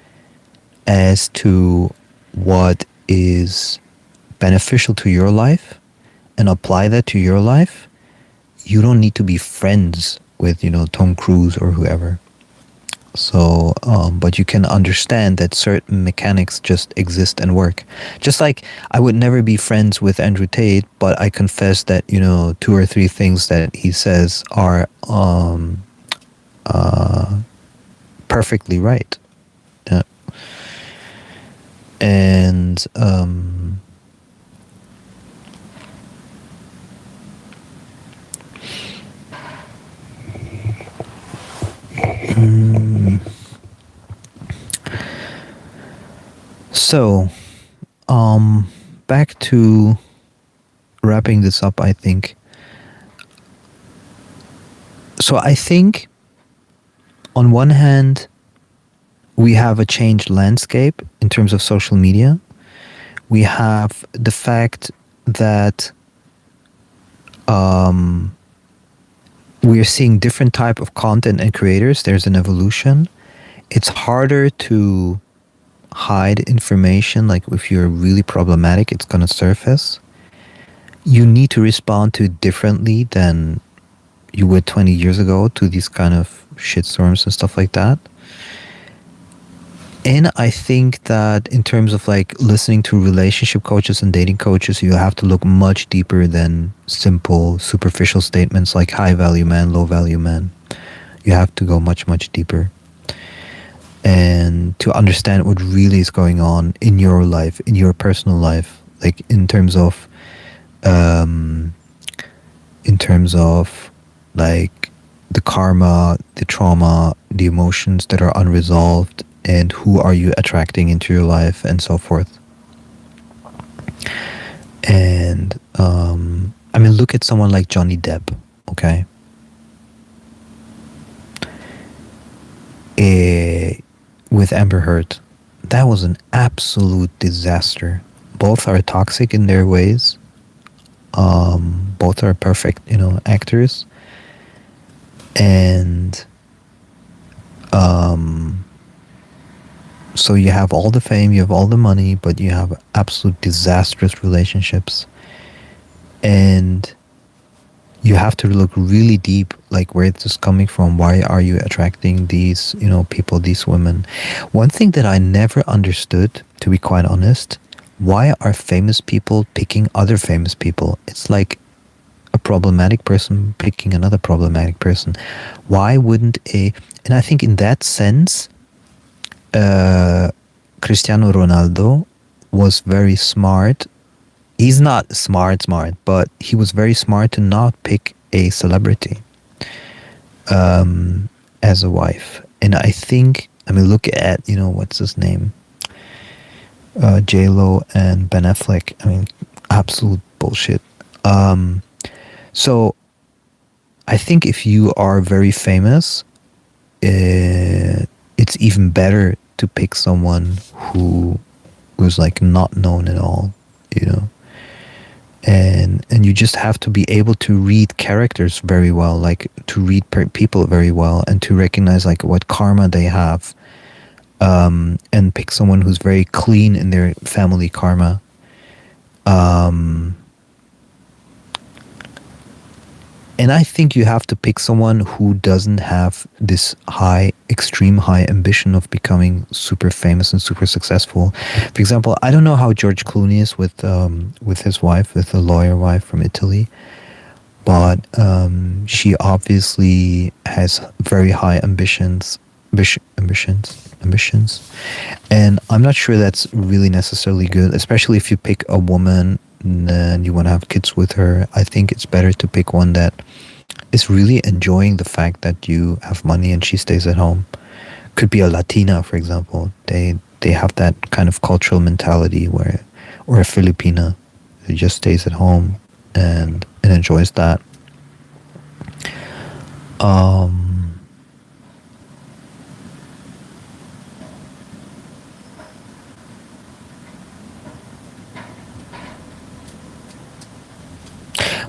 as to what is beneficial to your life, and apply that to your life. You don't need to be friends with, Tom Cruise or whoever. So, but you can understand that certain mechanics just exist and work. Just like I would never be friends with Andrew Tate, but I confess that, 2 or 3 things that he says are perfectly right. Yeah. And so, back to wrapping this up, I think. So I think, on one hand, we have a changed landscape in terms of social media. We have the fact that we are seeing different type of content and creators. There's an evolution. It's harder to hide information. Like, if you're really problematic, it's going to surface. You need to respond to it differently than you would 20 years ago to these kind of shitstorms and stuff like that. And I think that in terms of, like, listening to relationship coaches and dating coaches, you have to look much deeper than simple, superficial statements like high value man, low value man. You have to go much, much deeper. And to understand what really is going on in your life, in your personal life, like in terms of like the karma, the trauma, the emotions that are unresolved, and who are you attracting into your life, and so forth. And I mean, look at someone like Johnny Depp, okay? With Amber Heard, that was an absolute disaster. Both are toxic in their ways. Both are perfect, actors. And so you have all the fame, you have all the money, but you have absolute disastrous relationships. And you have to look really deep, like, where it's coming from. Why are you attracting these, people, these women? One thing that I never understood, to be quite honest, why are famous people picking other famous people? It's like a problematic person picking another problematic person. Why wouldn't and I think in that sense, Cristiano Ronaldo was very smart. He's not smart, but he was very smart to not pick a celebrity as a wife. And I think, I mean, look at, what's his name? J Lo and Ben Affleck. I mean, absolute bullshit. So I think if you are very famous, it's even better to pick someone who was like not known at all, you know. And you just have to be able to read characters very well, like to read people very well, and to recognize like what karma they have, and pick someone who's very clean in their family karma. And I think you have to pick someone who doesn't have this extreme high ambition of becoming super famous and super successful. For example, I don't know how George Clooney is with his wife, with the lawyer wife from Italy, but she obviously has very high ambitions, and I'm not sure that's really necessarily good, especially if you pick a woman and you want to have kids with her. I think it's better to pick one that is really enjoying the fact that you have money and she stays at home. Could be a Latina, for example. They have that kind of cultural mentality where, or a Filipina who just stays at home and enjoys that.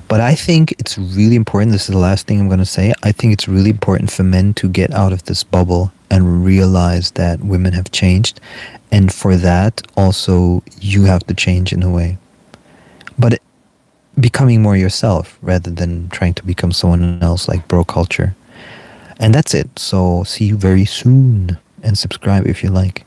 But I think it's really important, this is the last thing I'm going to say, I think it's really important for men to get out of this bubble and realize that women have changed. And for that, also, you have to change in a way. But becoming more yourself rather than trying to become someone else like bro culture. And that's it. So see you very soon. And subscribe if you like.